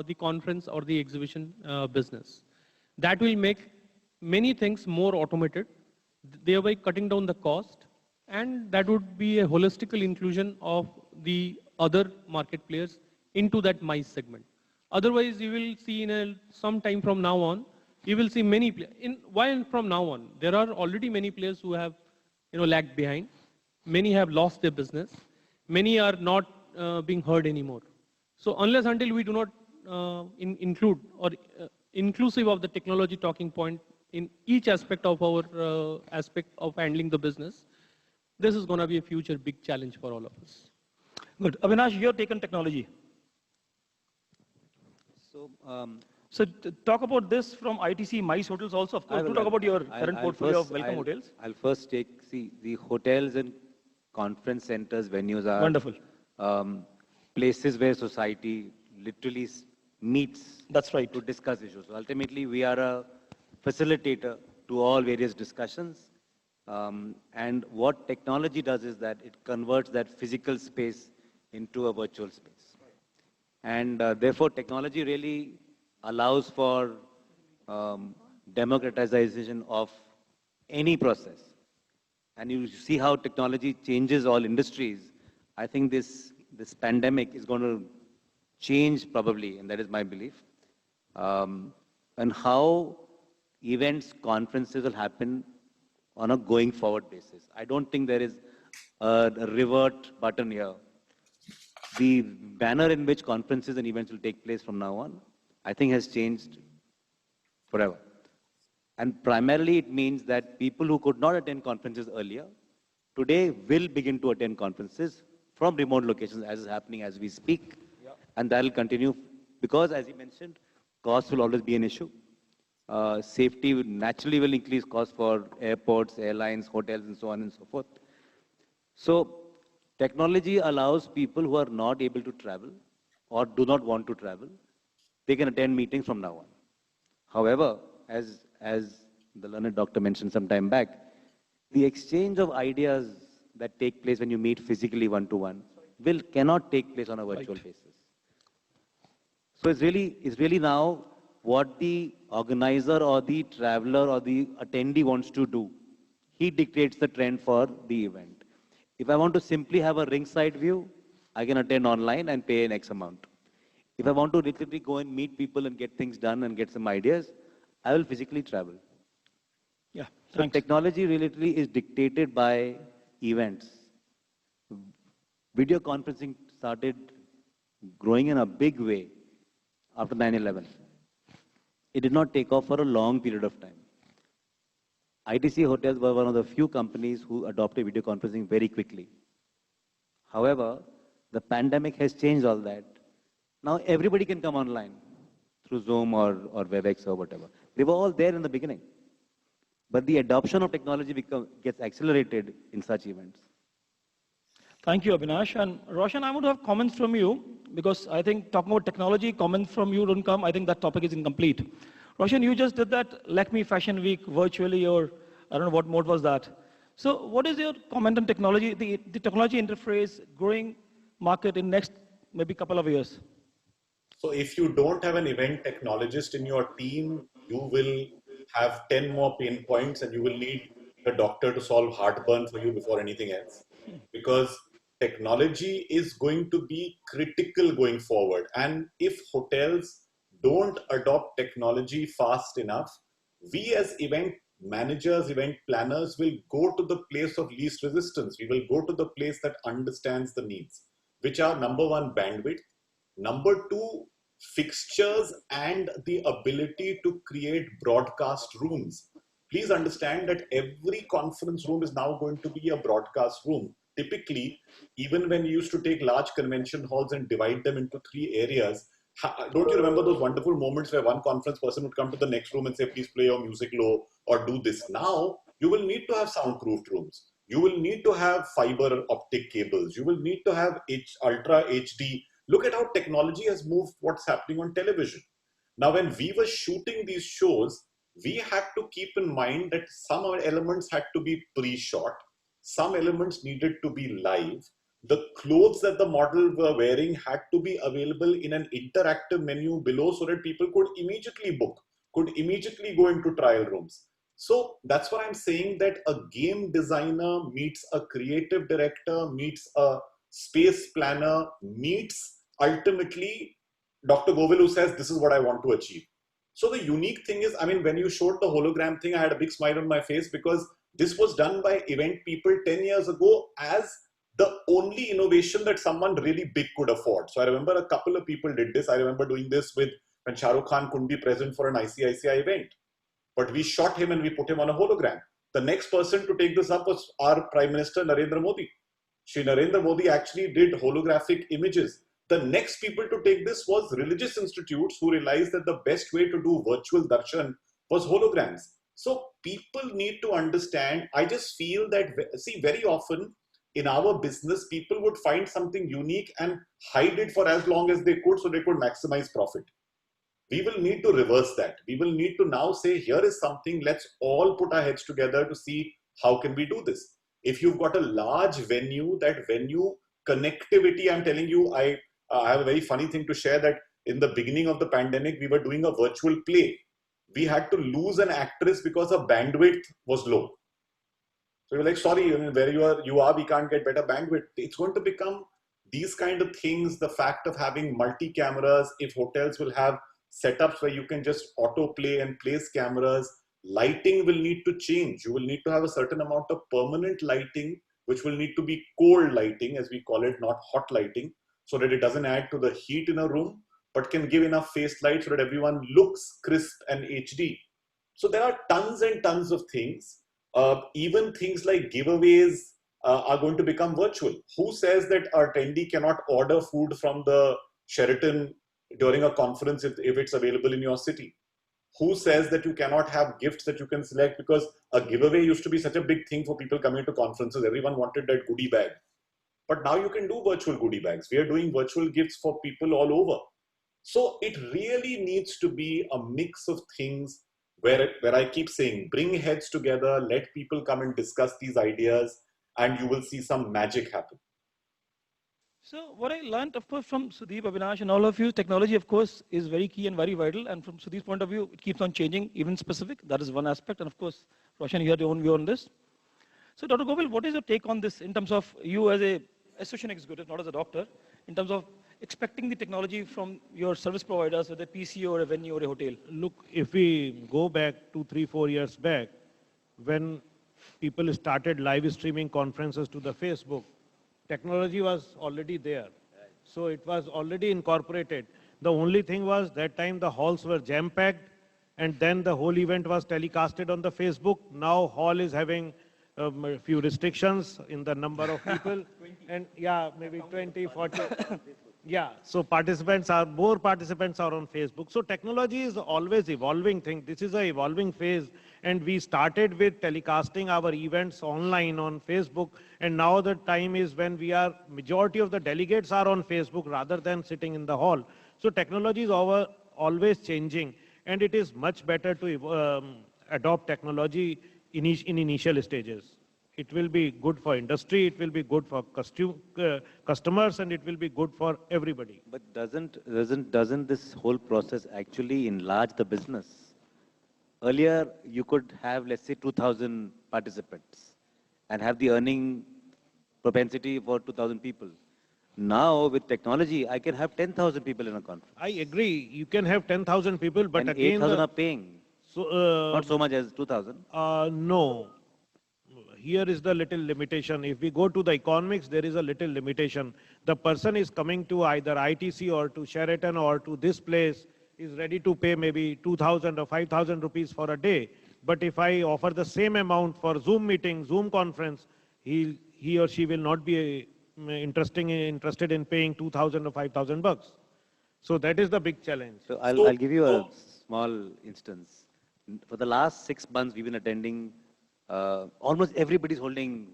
Speaker 7: the conference or the exhibition business. That will make many things more automated, thereby cutting down the cost, and that would be a holistical inclusion of the other market players into that MICE segment. Otherwise, you will see some time from now on, you will see many players. While from now on, there are already many players who have lagged behind. Many have lost their business. Many are not being heard anymore. So unless until we do not include or inclusive of the technology talking point in each aspect of our aspect of handling the business, this is going to be a future big challenge for all of us.
Speaker 4: Good. Avinash, your take on technology. So talk about this from ITC MICE hotels also. Of course, do talk about your current portfolio of Welcome Hotels.
Speaker 6: I'll first see the hotels and conference centers, venues are
Speaker 4: wonderful
Speaker 6: places where society literally meets.
Speaker 4: That's right.
Speaker 6: To discuss issues. So ultimately, we are a facilitator to all various discussions. And what technology does is that it converts that physical space into a virtual space. And therefore, technology really allows for democratization of any process. And you see how technology changes all industries. I think this pandemic is going to change probably, and that is my belief, and how events, conferences will happen on a going forward basis. I don't think there is a revert button here. The manner in which conferences and events will take place from now on, I think has changed forever. And primarily it means that people who could not attend conferences earlier, today will begin to attend conferences from remote locations, as is happening as we speak. Yeah. And that will continue because, as you mentioned, cost will always be an issue. Safety naturally will increase costs for airports, airlines, hotels, and so on and so forth. So technology allows people who are not able to travel or do not want to travel, they can attend meetings from now on. However, as the learned doctor mentioned some time back, the exchange of ideas that take place when you meet physically one-to-one cannot take place on a virtual basis. So it's really now what the organizer or the traveler or the attendee wants to do. He dictates the trend for the event. If I want to simply have a ringside view, I can attend online and pay an X amount. If I want to literally go and meet people and get things done and get some ideas, I will physically travel.
Speaker 4: Yeah.
Speaker 6: So technology really is dictated by events. Video conferencing started growing in a big way after 9/11. It did not take off for a long period of time. ITC Hotels were one of the few companies who adopted video conferencing very quickly. However, the pandemic has changed all that. Now everybody can come online through Zoom or WebEx or whatever. They were all there in the beginning. But the adoption of technology gets accelerated in such events.
Speaker 4: Thank you, Avinash. And Roshan, I want to have comments from you because I think talking about technology, comments from you don't come. I think that topic is incomplete. Roshan, you just did that Lakme Fashion Week virtually, or I don't know what mode was that. So what is your comment on technology, the technology interface growing market in next maybe couple of years?
Speaker 5: So if you don't have an event technologist in your team, you will have 10 more pain points and you will need a doctor to solve heartburn for you before anything else. Because technology is going to be critical going forward. And if hotels don't adopt technology fast enough, we as event managers, event planners will go to the place of least resistance. We will go to the place that understands the needs, which are number one, bandwidth. Number two, fixtures and the ability to create broadcast rooms. Please understand that every conference room is now going to be a broadcast room. Typically, even when you used to take large convention halls and divide them into 3 areas, don't you remember those wonderful moments where one conference person would come to the next room and say, please play your music low or do this? Now, you will need to have soundproofed rooms. You will need to have fiber optic cables. You will need to have Ultra HD. Look at how technology has moved what's happening on television. Now, when we were shooting these shows, we had to keep in mind that some elements had to be pre-shot. Some elements needed to be live. The clothes that the model were wearing had to be available in an interactive menu below so that people could immediately book, could immediately go into trial rooms. So that's what I'm saying, that a game designer meets a creative director, meets a space planner, meets ultimately Dr. Govil, who says, this is what I want to achieve. So the unique thing is, I mean, when you showed the hologram thing, I had a big smile on my face because this was done by event people 10 years ago as the only innovation that someone really big could afford. So I remember a couple of people did this. I remember doing this when Shah Rukh Khan couldn't be present for an ICICI event. But we shot him and we put him on a hologram. The next person to take this up was our Prime Minister, Narendra Modi. Shri Narendra Modi actually did holographic images. The next people to take this was religious institutes who realized that the best way to do virtual darshan was holograms. So people need to understand. I just feel that, see, very often in our business, people would find something unique and hide it for as long as they could so they could maximize profit. We will need to reverse that. We will need to now say, here is something, let's all put our heads together to see how can we do this. If you've got a large venue, that venue connectivity, I'm telling you, I have a very funny thing to share that in the beginning of the pandemic, we were doing a virtual play. We had to lose an actress because her bandwidth was low. So you're like, sorry, where you are, we can't get better bandwidth. It's going to become these kind of things, the fact of having multi-cameras, if hotels will have setups where you can just auto-play and place cameras, lighting will need to change. You will need to have a certain amount of permanent lighting, which will need to be cold lighting, as we call it, not hot lighting, so that it doesn't add to the heat in a room, but can give enough face light so that everyone looks crisp and HD. So there are tons and tons of things. Even things like giveaways are going to become virtual. Who says that our attendee cannot order food from the Sheraton during a conference if it's available in your city? Who says that you cannot have gifts that you can select? Because a giveaway used to be such a big thing for people coming to conferences. Everyone wanted that goodie bag. But now you can do virtual goodie bags. We are doing virtual gifts for people all over. So it really needs to be a mix of things where I keep saying, bring heads together, let people come and discuss these ideas, and you will see some magic happen.
Speaker 4: So what I learned, of course, from Sudeep, Avinash, and all of you, technology, of course, is very key and very vital. And from Sudeep's point of view, it keeps on changing, even specific. That is one aspect. And of course, Roshan, you have your own view on this. So Dr. Govil, what is your take on this in terms of you as a association executive, not as a doctor, in terms of expecting the technology from your service providers, whether PC or a venue or a hotel?
Speaker 8: Look, if we go back 2, 3, 4 years back, when people started live streaming conferences to the Facebook, technology was already there. So it was already incorporated. The only thing was that time the halls were jam-packed, and then the whole event was telecasted on the Facebook. Now hall is having a few restrictions in the number of people. And yeah, maybe 20, 40. Yeah, so more participants are on Facebook. So technology is always evolving thing. This is an evolving phase. And we started with telecasting our events online on Facebook. And now the time is when majority of the delegates are on Facebook rather than sitting in the hall. So technology is always changing. And it is much better to adopt technology in initial stages. It will be good for industry, it will be good for customers, and it will be good for everybody.
Speaker 6: But doesn't this whole process actually enlarge the business? Earlier, you could have, let's say, 2,000 participants and have the earning propensity for 2,000 people. Now, with technology, I can have 10,000 people in a conference.
Speaker 8: I agree. You can have 10,000 people, but
Speaker 6: and
Speaker 8: again...
Speaker 6: 8,000 are paying.
Speaker 8: So,
Speaker 6: not so much as 2,000.
Speaker 8: No. Here is the little limitation. If we go to the economics, there is a little limitation. The person is coming to either ITC or to Sheraton or to this place, is ready to pay maybe 2,000 or 5,000 rupees for a day. But if I offer the same amount for Zoom meeting, Zoom conference, he or she will not be interested in paying 2,000 or 5,000 bucks. So that is the big challenge.
Speaker 6: So I'll give you a small instance. For the last 6 months, we've been attending, almost everybody's holding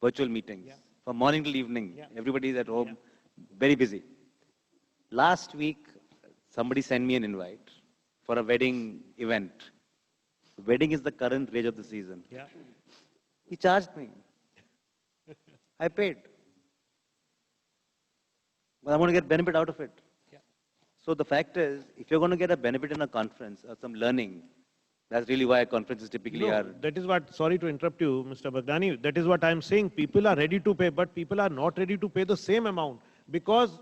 Speaker 6: virtual meetings. From morning till evening, everybody's at home, very busy. Last week, somebody sent me an invite for a wedding event. Wedding is the current rage of the season. He charged me. I paid. But I want to get benefit out of it. So the fact is, if you're going to get a benefit in a conference or some learning, that's really why conferences typically are.
Speaker 8: That is what, sorry to interrupt you, Mr. Baghdani, that is what I'm saying. People are ready to pay, but people are not ready to pay the same amount. Because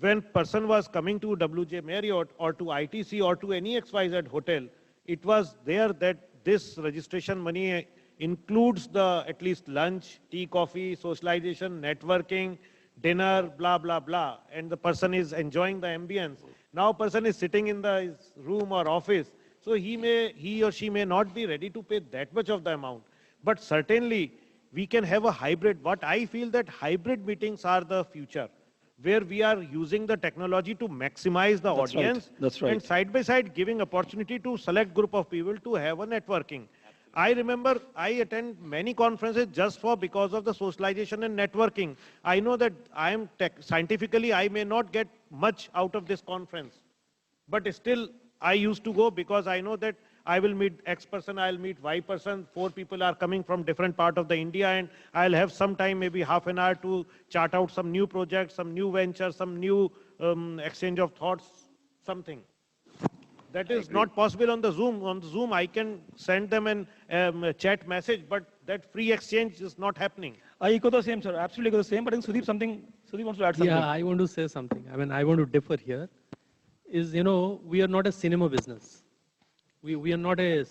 Speaker 8: when person was coming to WJ Marriott or to ITC or to any XYZ hotel, it was there that this registration money includes the at least lunch, tea, coffee, socialization, networking, dinner, blah, blah, blah. And the person is enjoying the ambience. Now person is sitting in his room or office. So he or she may not be ready to pay that much of the amount. But certainly we can have a hybrid. What I feel that hybrid meetings are the future, where we are using the technology to maximize the audience.
Speaker 4: That's right.
Speaker 8: And side by side giving opportunity to select group of people to have a networking. I remember I attend many conferences just because of the socialization and networking. I know that scientifically I may not get much out of this conference, but still I used to go because I know that I will meet X person, I'll meet Y person, 4 people are coming from different part of the India, and I'll have some time, maybe half an hour to chart out some new projects, some new ventures, some new exchange of thoughts, something. That is not possible on the Zoom. On the Zoom, I can send them a chat message, but that free exchange is not happening.
Speaker 4: I echo the same, sir. Absolutely echo the same. But I think Sudeep wants to add something.
Speaker 7: Yeah, I want to say something. I mean, I want to differ here. We are not a cinema business. We are not a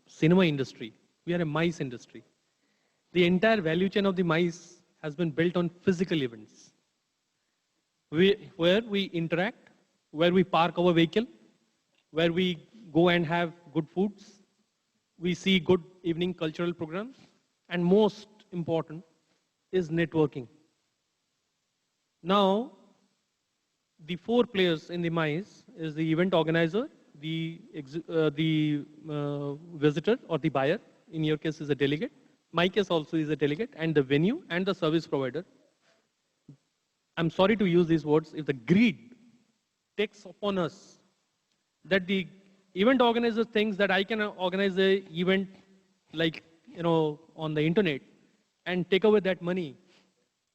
Speaker 7: cinema industry. We are a MICE industry. The entire value chain of the MICE has been built on physical events, where we interact, where we park our vehicle, where we go and have good foods, we see good evening cultural programs, and most important is networking. Now, the 4 players in the MICE is the event organizer, the visitor or the buyer, in your case is a delegate, my case also is a delegate, and the venue and the service provider. I'm sorry to use these words, if the greed takes upon us that the event organizer thinks that I can organize an event like, on the internet and take away that money,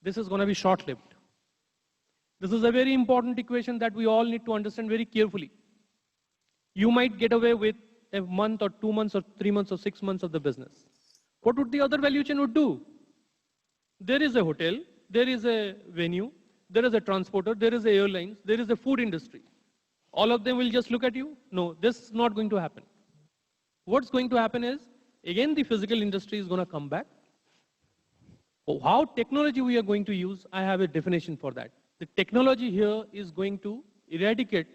Speaker 7: this is going to be short-lived. This is a very important equation that we all need to understand very carefully. You might get away with a month or 2 months or 3 months or 6 months of the business. What would the other value chain would do? There is a hotel, there is a venue, there is a transporter, there is a airlines, there is a food industry. All of them will just look at you? No, this is not going to happen. What's going to happen is again the physical industry is going to come back. How technology we are going to use, I have a definition for that. The technology here is going to eradicate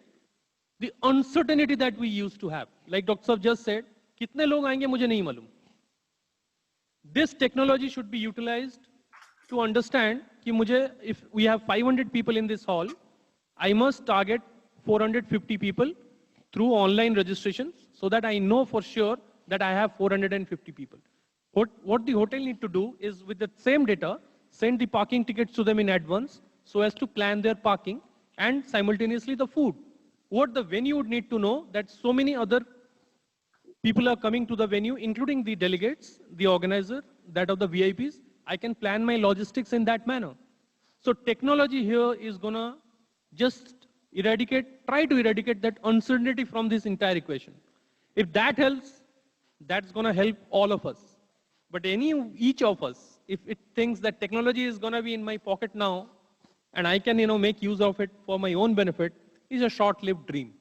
Speaker 7: the uncertainty that we used to have. Like Dr. Saab just said, kitne log aayenge mujhe nahi malum. This technology should be utilized to understand कि मुझे, if we have 500 people in this hall, I must target 450 people through online registrations so that I know for sure that I have 450 people. What the hotel need to do is with the same data, send the parking tickets to them in advance so as to plan their parking and simultaneously the food. What the venue would need to know that so many other people are coming to the venue, including the delegates, the organizer, that of the VIPs. I can plan my logistics in that manner. So technology here is going to just try to eradicate that uncertainty from this entire equation. If that helps, that's going to help all of us. But each of us, if it thinks that technology is going to be in my pocket now, and I can, make use of it for my own benefit, is a short-lived dream,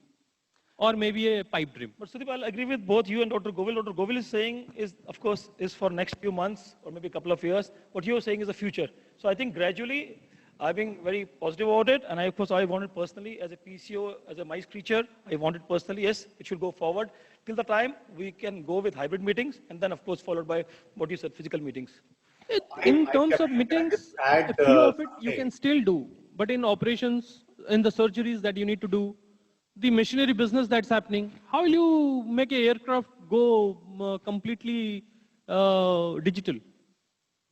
Speaker 7: or maybe a pipe dream.
Speaker 4: But Sudeep, I'll agree with both you and Dr. Govil. Dr. Govil is saying of course, is for next few months or maybe a couple of years. What you're saying is the future. So I think gradually, I've been very positive about it. And of course, I wanted personally, as a PCO, as a mice creature, I wanted personally, yes, it should go forward. Till the time, we can go with hybrid meetings, and then, of course, followed by what you said, physical meetings.
Speaker 7: In terms of meetings, a few of it you can still do. But in operations, in the surgeries that you need to do, the machinery business that's happening, how will you make an aircraft go completely digital?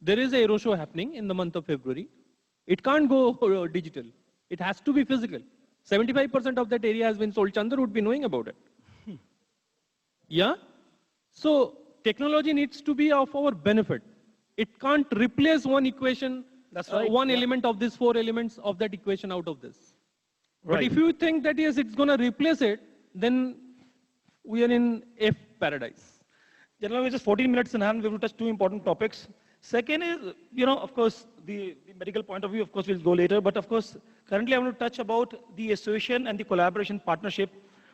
Speaker 7: There is a aero show happening in the month of February. It can't go digital. It has to be physical. 75% of that area has been sold. Chandar would be knowing about it. Yeah? So technology needs to be of our benefit. It can't replace one equation, one element of these 4 elements of that equation out of this. Right. But if you think that yes, it's going to replace it, then we are in F paradise.
Speaker 4: Generally, just 14 minutes in hand, we will touch 2 important topics. Second is, of course, the medical point of view, of course, we'll go later. But of course, currently I want to touch about the association and the collaboration partnership.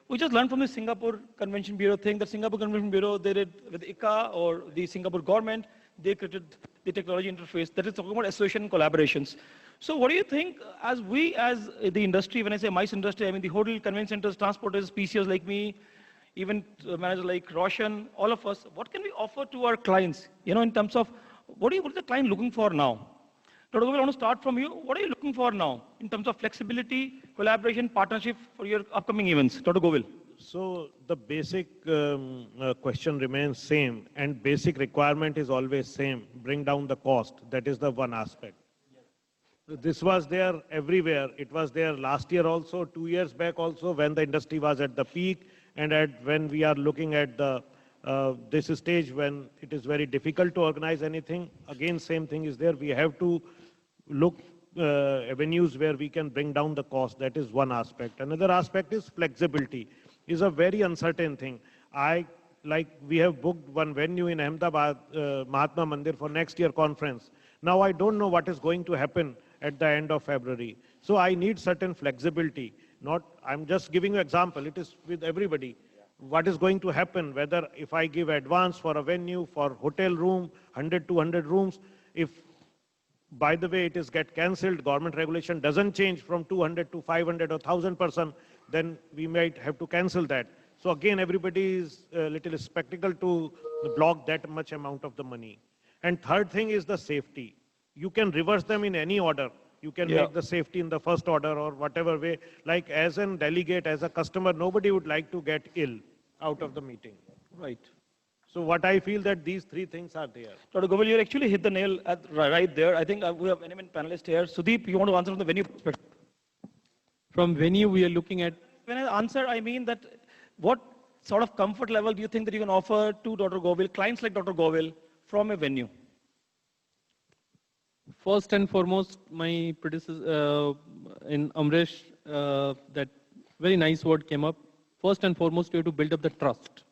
Speaker 4: We just learned from the Singapore Convention Bureau thing. The Singapore Convention Bureau, they did with ICA or the Singapore government, they created the technology interface that is talking about association and collaborations. So what do you think, as the industry, when I say MICE industry, I mean the hotel, convention centers, transporters, PCOs like me, even managers like Roshan, all of us, what can we offer to our clients, in terms of what is the client looking for now? Dr. Govil, I want to start from you. What are you looking for now in terms of flexibility, collaboration, partnership for your upcoming events? Dr. Govil.
Speaker 8: So the basic question remains same, and basic requirement is always same. Bring down the cost. That is the one aspect. This was there everywhere. It was there last year also, 2 years back also, when the industry was at the peak, and when we are looking at the this stage when it is very difficult to organize anything. Again, same thing is there. We have to look avenues where we can bring down the cost. That is one aspect. Another aspect is flexibility. Is a very uncertain thing. We have booked one venue in Ahmedabad, Mahatma Mandir, for next year conference. Now I don't know what is going to happen at the end of February. So I need certain flexibility. I'm just giving you an example. It is with everybody. What is going to happen, whether if I give advance for a venue, for hotel room, 100, 200 rooms, if by the way it is get cancelled, government regulation doesn't change from 200 to 500 or 1,000%, then we might have to cancel that. So again, everybody is a little skeptical to block that much amount of the money. And third thing is the safety. You can reverse them in any order. You can make the safety in the first order or whatever way. Like as a delegate, as a customer, nobody would like to get ill out of the meeting.
Speaker 4: Right.
Speaker 8: So what I feel that these 3 things are there.
Speaker 4: Dr. Govil, you actually hit the nail right there. I think we have an panelist here. Sudeep, you want to answer from the venue perspective?
Speaker 7: From venue, we are looking at...
Speaker 4: When I answer, I mean that what sort of comfort level do you think that you can offer to Dr. Govil, clients like Dr. Govil, from a venue?
Speaker 7: First and foremost, my predecessor in Amresh, that very nice word came up. First and foremost, you have to build up the trust.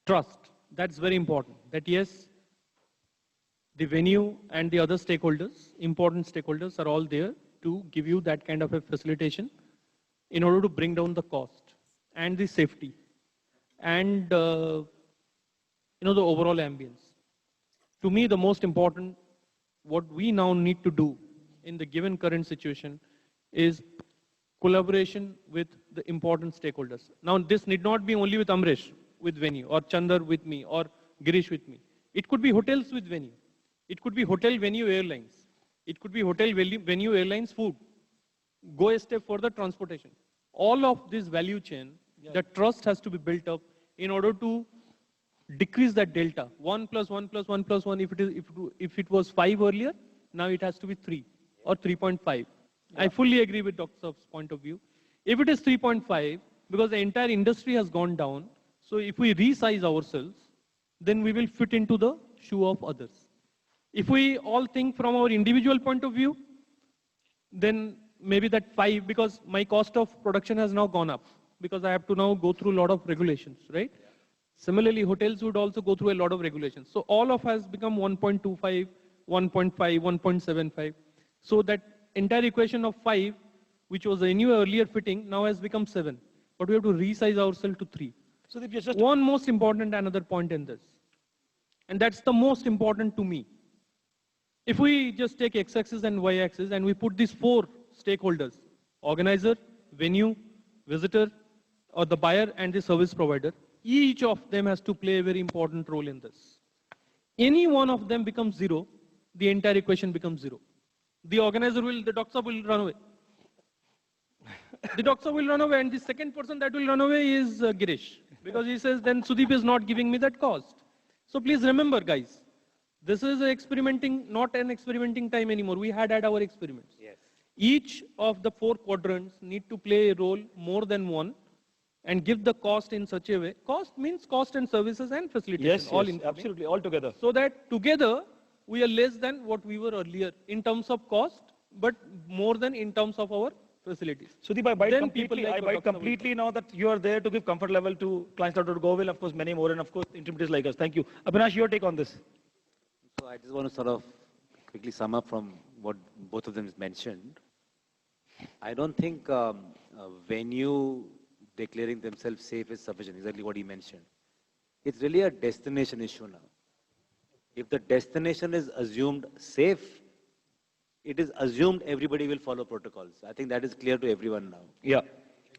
Speaker 7: Trust, that's very important. That yes, the venue and the other stakeholders, important stakeholders, are all there to give you that kind of a facilitation in order to bring down the cost and the safety. And the overall ambience. To me, the most important, what we now need to do in the given current situation is collaboration with the important stakeholders. Now, this need not be only with Amresh, with Venue, or Chandar with me, or Girish with me. It could be hotels with Venue. It could be hotel Venue airlines. It could be hotel Venue airlines food. Go a step further, transportation. All of this value chain, the trust has to be built up in order to decrease that delta. 1 plus 1 plus 1 plus 1, if it was 5 earlier, now it has to be 3 or 3.5. I fully agree with Dr. Saab's point of view. If it is 3.5, because the entire industry has gone down, so if we resize ourselves, then we will fit into the shoe of others. If we all think from our individual point of view, then maybe that 5, because my cost of production has now gone up, because I have to now go through a lot of regulations, right? Similarly, hotels would also go through a lot of regulations. So all of us become 1.25, 1.5, 1.75. So that entire equation of 5, which was anyway earlier fitting, now has become 7. But we have to resize ourselves to 3.
Speaker 4: So just
Speaker 7: one most important another point in this, and that's the most important to me. If we just take x-axis and y-axis and we put these 4 stakeholders, organizer, venue, visitor, or the buyer and the service provider, each of them has to play a very important role in this. Any one of them becomes 0, the entire equation becomes 0. The organizer the doctor will run away. The doctor will run away, and the second person that will run away is Girish, because he says, then Sudeep is not giving me that cost. So please remember, guys, this is not an experimenting time anymore. We had our experiments.
Speaker 6: Yes.
Speaker 7: Each of the 4 quadrants need to play a role more than one and give the cost in such a way. Cost means cost and services and facilitation.
Speaker 4: Yes, absolutely, all together.
Speaker 7: So that together we are less than what we were earlier in terms of cost, but more than in terms of our facilities.
Speaker 4: Sudeep, I buy
Speaker 7: Then
Speaker 4: completely,
Speaker 7: people like
Speaker 4: I buy
Speaker 7: Dr.
Speaker 4: completely now that you are there to give comfort level to clients like Dr. Govil, of course, many more, and of course, intermediaries like us. Thank you. Abhinash, your take on this.
Speaker 6: So I just want to sort of quickly sum up from what both of them mentioned. I don't think Venue declaring themselves safe is sufficient, exactly what he mentioned. It's really a destination issue now. If the destination is assumed safe, it is assumed everybody will follow protocols. I think that is clear to everyone now.
Speaker 4: Yeah.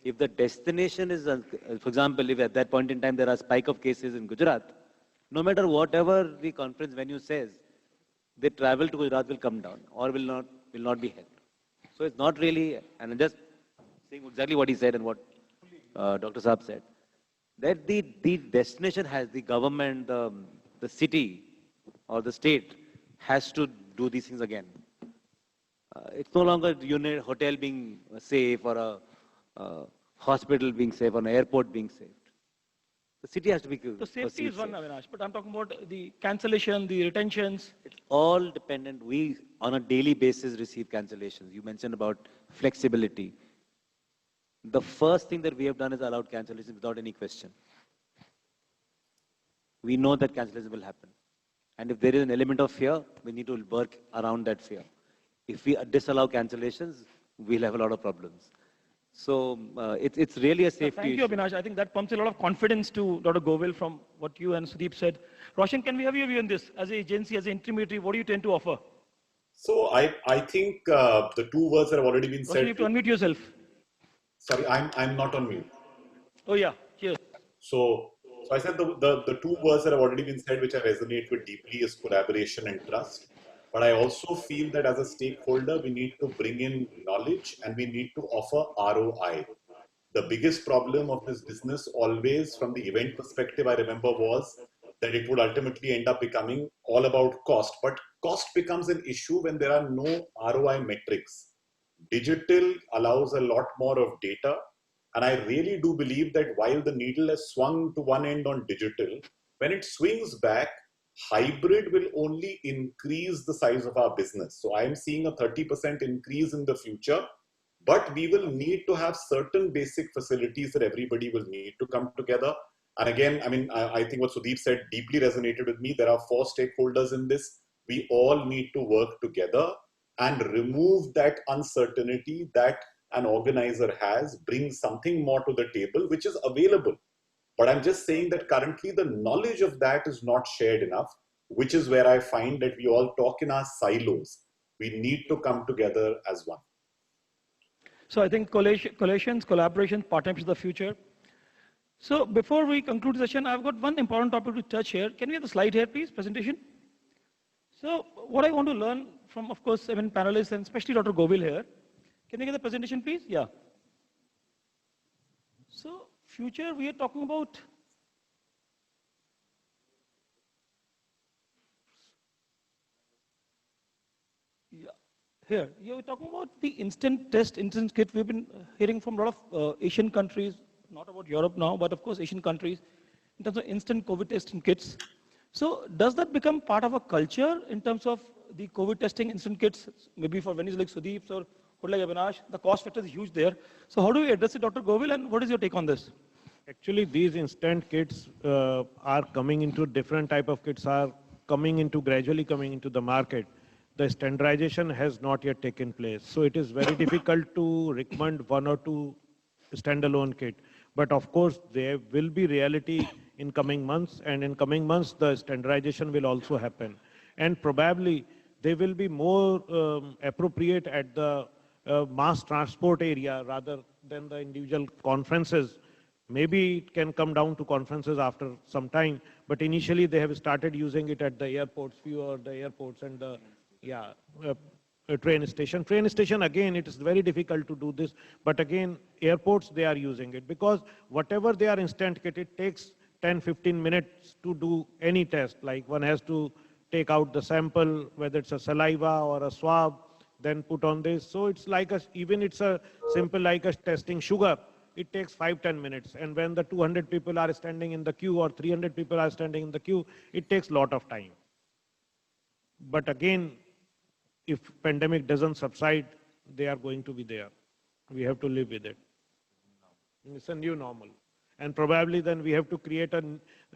Speaker 6: If the destination is, for example, if at that point in time there are spike of cases in Gujarat, no matter whatever the conference venue says, the travel to Gujarat will come down or will not be held. So it's not really, and I'm just saying exactly what he said and what Dr. Saab said, that the destination has, the government, the city or the state has to do these things again. It's no longer unit hotel being safe or a hospital being safe or an airport being safe. The city has to be
Speaker 4: So safety is one, Avinash, but I'm talking about the cancellation, the retentions.
Speaker 6: It's all dependent. We, on a daily basis, receive cancellations. You mentioned about flexibility. The first thing that we have done is allowed cancellations without any question. We know that cancellation will happen. And if there is an element of fear, we need to work around that fear. If we disallow cancellations, we'll have a lot of problems. So it's really a safety
Speaker 4: Thank you, Abhinash. I think that pumps a lot of confidence to Dr. Govil from what you and Sudeep said. Roshan, can we have your view on this? As an agency, as an intermediary, what do you tend to offer?
Speaker 5: So I think the 2 words that have already been
Speaker 4: Roshan,
Speaker 5: said.
Speaker 4: you have to unmute yourself.
Speaker 5: Sorry, I'm not on mute.
Speaker 4: Oh yeah, here.
Speaker 5: So I said the 2 words that have already been said, which I resonate with deeply, is collaboration and trust. But I also feel that as a stakeholder, we need to bring in knowledge and we need to offer ROI. The biggest problem of this business always from the event perspective, I remember, was that it would ultimately end up becoming all about cost. But cost becomes an issue when there are no ROI metrics. Digital allows a lot more of data. And I really do believe that while the needle has swung to one end on digital, when it swings back, hybrid will only increase the size of our business. So I am seeing a 30% increase in the future, but we will need to have certain basic facilities that everybody will need to come together. And again, I mean, I think what Sudeep said deeply resonated with me. There are 4 stakeholders in this. We all need to work together and remove that uncertainty that an organizer has, bring something more to the table, which is available. But I'm just saying that currently the knowledge of that is not shared enough, which is where I find that we all talk in our silos. We need to come together as one.
Speaker 4: So I think collations, collaborations, partnerships is the future. So before we conclude the session, I've got one important topic to touch here. Can we have the slide here, please, presentation? So what I want to learn from, of course, panelists and especially Dr. Govil here. Can we get the presentation, please? Yeah. So future, we are talking about here. We're talking about the instant test, instant kit. We've been hearing from a lot of Asian countries, not about Europe now, but of course Asian countries, in terms of instant COVID testing kits. So does that become part of a culture in terms of the COVID testing instant kits, maybe for venues like Sudeep's or like Avinash? The cost factor is huge there. So how do we address it, Dr. Govil, and what is your take on this?
Speaker 8: Actually, these instant kits are coming into different type of kits are gradually coming into the market. The standardization has not yet taken place. So it is very difficult to recommend one or two standalone kit. But of course, there will be reality in coming months, and in coming months, the standardization will also happen. And probably they will be more appropriate at the mass transport area rather than the individual conferences. Maybe it can come down to conferences after some time, but initially they have started using it at the airports, fewer the airports and the train station. Train station, again, it is very difficult to do this, but again, airports, they are using it because whatever they are instant kit, it takes 10-15 minutes to do any test. Like one has to take out the sample, whether it's a saliva or a swab, then put on this. So it's like even it's a simple like a testing sugar. It takes 5-10 minutes. And when the 200 people are standing in the queue or 300 people are standing in the queue, it takes a lot of time. But again, if pandemic doesn't subside, they are going to be there. We have to live with it. It's a new normal. And probably then we have to create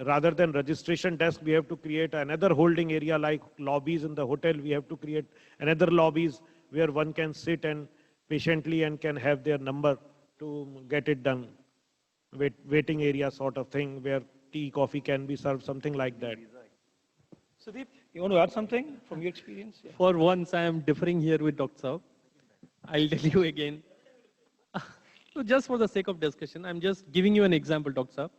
Speaker 8: rather than registration desk, we have to create another holding area like lobbies in the hotel. We have to create another lobbies where one can sit and patiently and can have their number to get it done. Waiting area sort of thing where tea, coffee can be served, something like that.
Speaker 4: Sudeep, you want to add something from your experience? Yeah.
Speaker 7: For once, I am differing here with Dr. Saab. I'll tell you again. So just for the sake of discussion, I'm just giving you an example, Dr. Saab.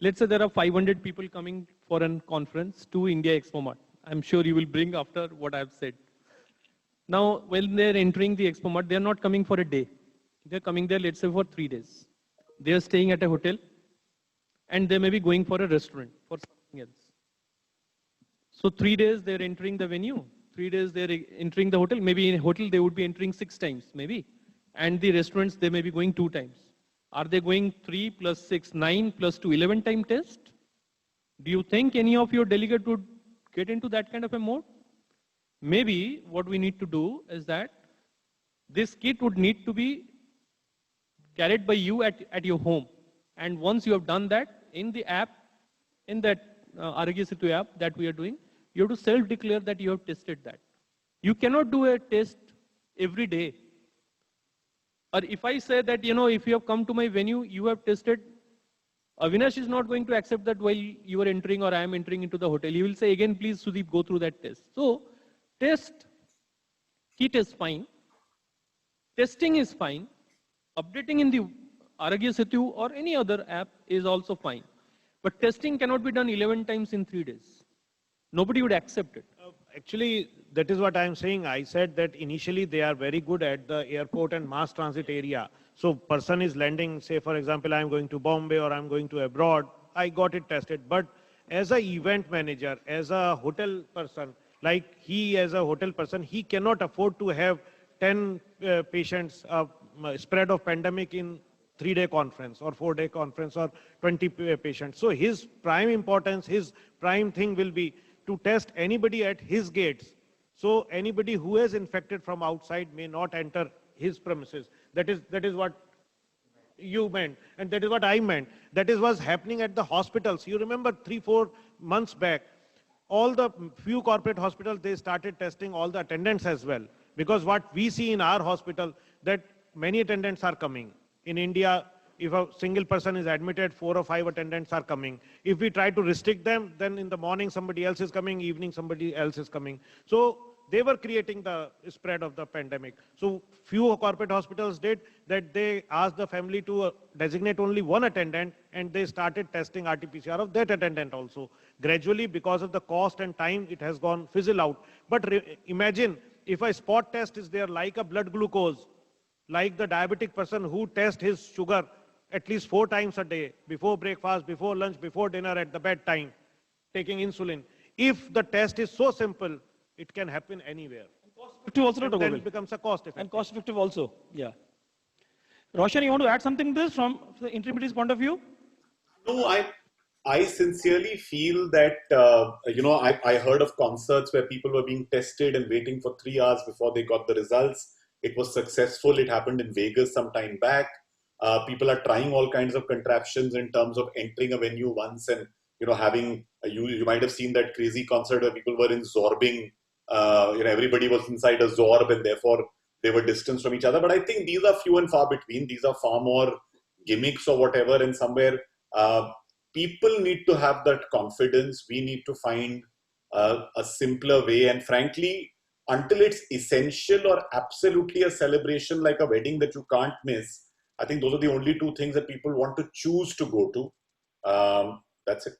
Speaker 7: Let's say there are 500 people coming for a conference to India Expo Mart. I'm sure you will bring after what I've said. Now, when they're entering the Expo Mart, they're not coming for a day. They're coming there, let's say, for 3 days. They're staying at a hotel, and they may be going for a restaurant for something else. So 3 days they're entering the venue, 3 days they're entering the hotel. Maybe in a hotel they would be entering 6 times, maybe. And the restaurants, they may be going 2 times. Are they going 3 plus 6, 9 plus 2, 11 time test? Do you think any of your delegate would get into that kind of a mode? Maybe what we need to do is that this kit would need to be carried by you at your home. And once you have done that, in the app, in that Arogya Setu app that we are doing, you have to self-declare that you have tested that. You cannot do a test every day. Or if I say that, if you have come to my venue, you have tested, Avinash is not going to accept that while you are entering or I am entering into the hotel. He will say, again, please, Sudeep, go through that test. So, test kit is fine. Testing is fine. Updating in the Arogya Setu or any other app is also fine. But testing cannot be done 11 times in 3 days. Nobody would accept it.
Speaker 8: Actually, that is what I am saying. I said that initially they are very good at the airport and mass transit area. So person is landing, say for example, I am going to Bombay or I am going to abroad. I got it tested. But as an event manager, as a hotel person, like he as a hotel person, he cannot afford to have 10 patients spread of pandemic in 3-day conference or 4-day conference or 20 patients. So his prime importance, his prime thing will be to test anybody at his gates. So anybody who is infected from outside may not enter his premises. That is what you meant, and that is what I meant. That is what's happening at the hospitals. You remember 3-4 months back, all the few corporate hospitals, they started testing all the attendants as well. Because what we see in our hospital, that many attendants are coming. In India, if a single person is admitted, 4 or 5 attendants are coming. If we try to restrict them, then in the morning somebody else is coming, evening somebody else is coming. So they were creating the spread of the pandemic. So few corporate hospitals did that. They asked the family to designate only one attendant, and they started testing RT-PCR of that attendant also. Gradually, because of the cost and time, it has gone fizzle out. But imagine if a spot test is there like a blood glucose, like the diabetic person who tests his sugar at least 4 times a day, before breakfast, before lunch, before dinner, at the bedtime, taking insulin. If the test is so simple, it can happen anywhere.
Speaker 4: Cost-effective also, Dr.
Speaker 8: Then
Speaker 4: Govil.
Speaker 8: it becomes a cost-effective.
Speaker 4: And cost-effective also, yeah. Roshan, you want to add something to this from the intermediary's point of view?
Speaker 5: No, I sincerely feel that, I heard of concerts where people were being tested and waiting for 3 hours before they got the results. It was successful. It happened in Vegas some time back. People are trying all kinds of contraptions in terms of entering a venue once and, having, you might have seen that crazy concert where people were in zorbing. Everybody was inside a zorb and therefore they were distanced from each other. But I think these are few and far between. These are far more gimmicks or whatever, and somewhere people need to have that confidence. We need to find a simpler way. And frankly, until it's essential or absolutely a celebration like a wedding that you can't miss, I think those are the only 2 things that people want to choose to go to. That's it.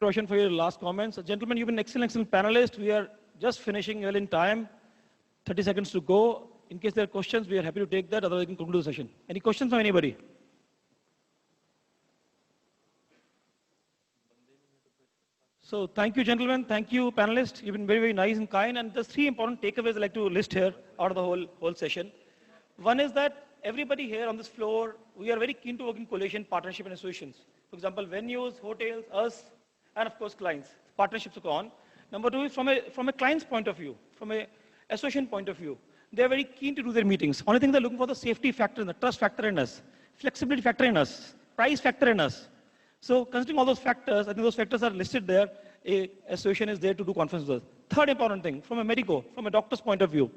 Speaker 4: Roshan, for your last comments. Gentlemen, you've been an excellent panelist. We are just finishing well in time. 30 seconds to go. In case there are questions, we are happy to take that. Otherwise, we can conclude the session. Any questions from anybody? So thank you, gentlemen. Thank you, panelists. You've been very, very nice and kind. And there's 3 important takeaways I'd like to list here out of the whole session. One is that everybody here on this floor, we are very keen to work in coalition, partnership, and associations. For example, venues, hotels, us, and of course, clients. Partnerships are on. Number 2 is from a client's point of view, from a association point of view. They're very keen to do their meetings. Only thing they're looking for the safety factor, the trust factor in us, flexibility factor in us, price factor in us. So considering all those factors, I think those factors are listed there. A association is there to do conferences with us. Third important thing, from a medico, from a doctor's point of view.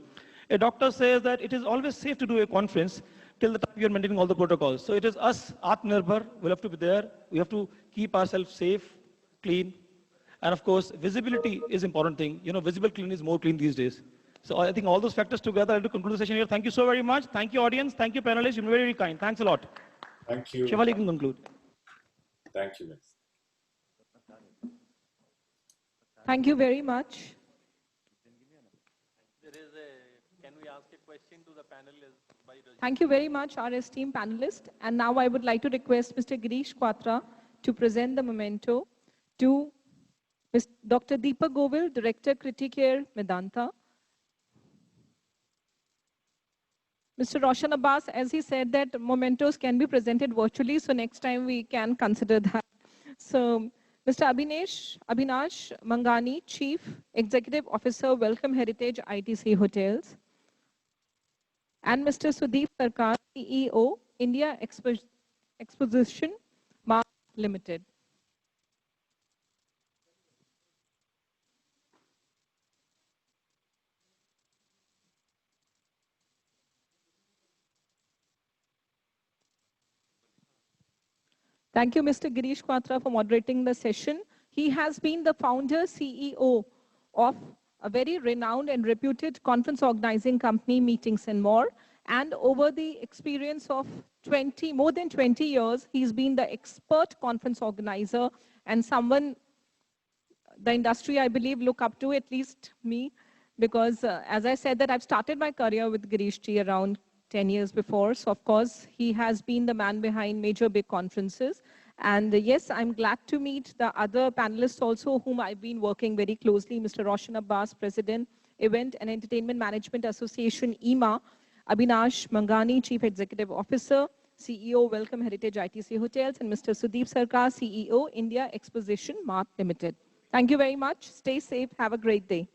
Speaker 4: A doctor says that it is always safe to do a conference till the time we are maintaining all the protocols. So it is us, Atmanirbhar, we'll have to be there. We have to keep ourselves safe, clean. And of course, visibility is important thing. Visible clean is more clean these days. So I think all those factors together, I'll to conclude the session here. Thank you so very much. Thank you, audience. Thank you, panelists. You've been very, very kind. Thanks a lot.
Speaker 5: Thank you.
Speaker 4: Shivali can conclude.
Speaker 5: Thank you, miss.
Speaker 1: Thank you very much.
Speaker 7: Can we ask a question to the panelists?
Speaker 1: Thank you very much, our esteemed panelists. And now I would like to request Mr. Girish Quatra to present the memento to Dr. Deepak Govil, Director, Criticare, Medanta. Mr. Roshan Abbas, as he said that mementos can be presented virtually, so next time we can consider that. So, Mr. Abhinash Mangani, Chief Executive Officer, Welcome Heritage ITC Hotels. And Mr. Sudeep Sarkar, CEO, India Exposition Mart Limited. Thank you, Mr. Girish Quatra, for moderating the session. He has been the founder, CEO of a very renowned and reputed conference organizing company, Meetings and More. And over the experience of more than 20 years, he's been the expert conference organizer and someone the industry, I believe, look up to, at least me, because as I said that I've started my career with Girish Ji around 10 years before. So of course, he has been the man behind major big conferences. And yes, I'm glad to meet the other panelists also whom I've been working very closely. Mr. Roshan Abbas, President, Event and Entertainment Management Association, EMA. Abhinash Mangani, Chief Executive Officer, CEO, Welcome Heritage ITC Hotels. And Mr. Sudeep Sarkar, CEO, India Exposition Mart Limited. Thank you very much. Stay safe. Have a great day.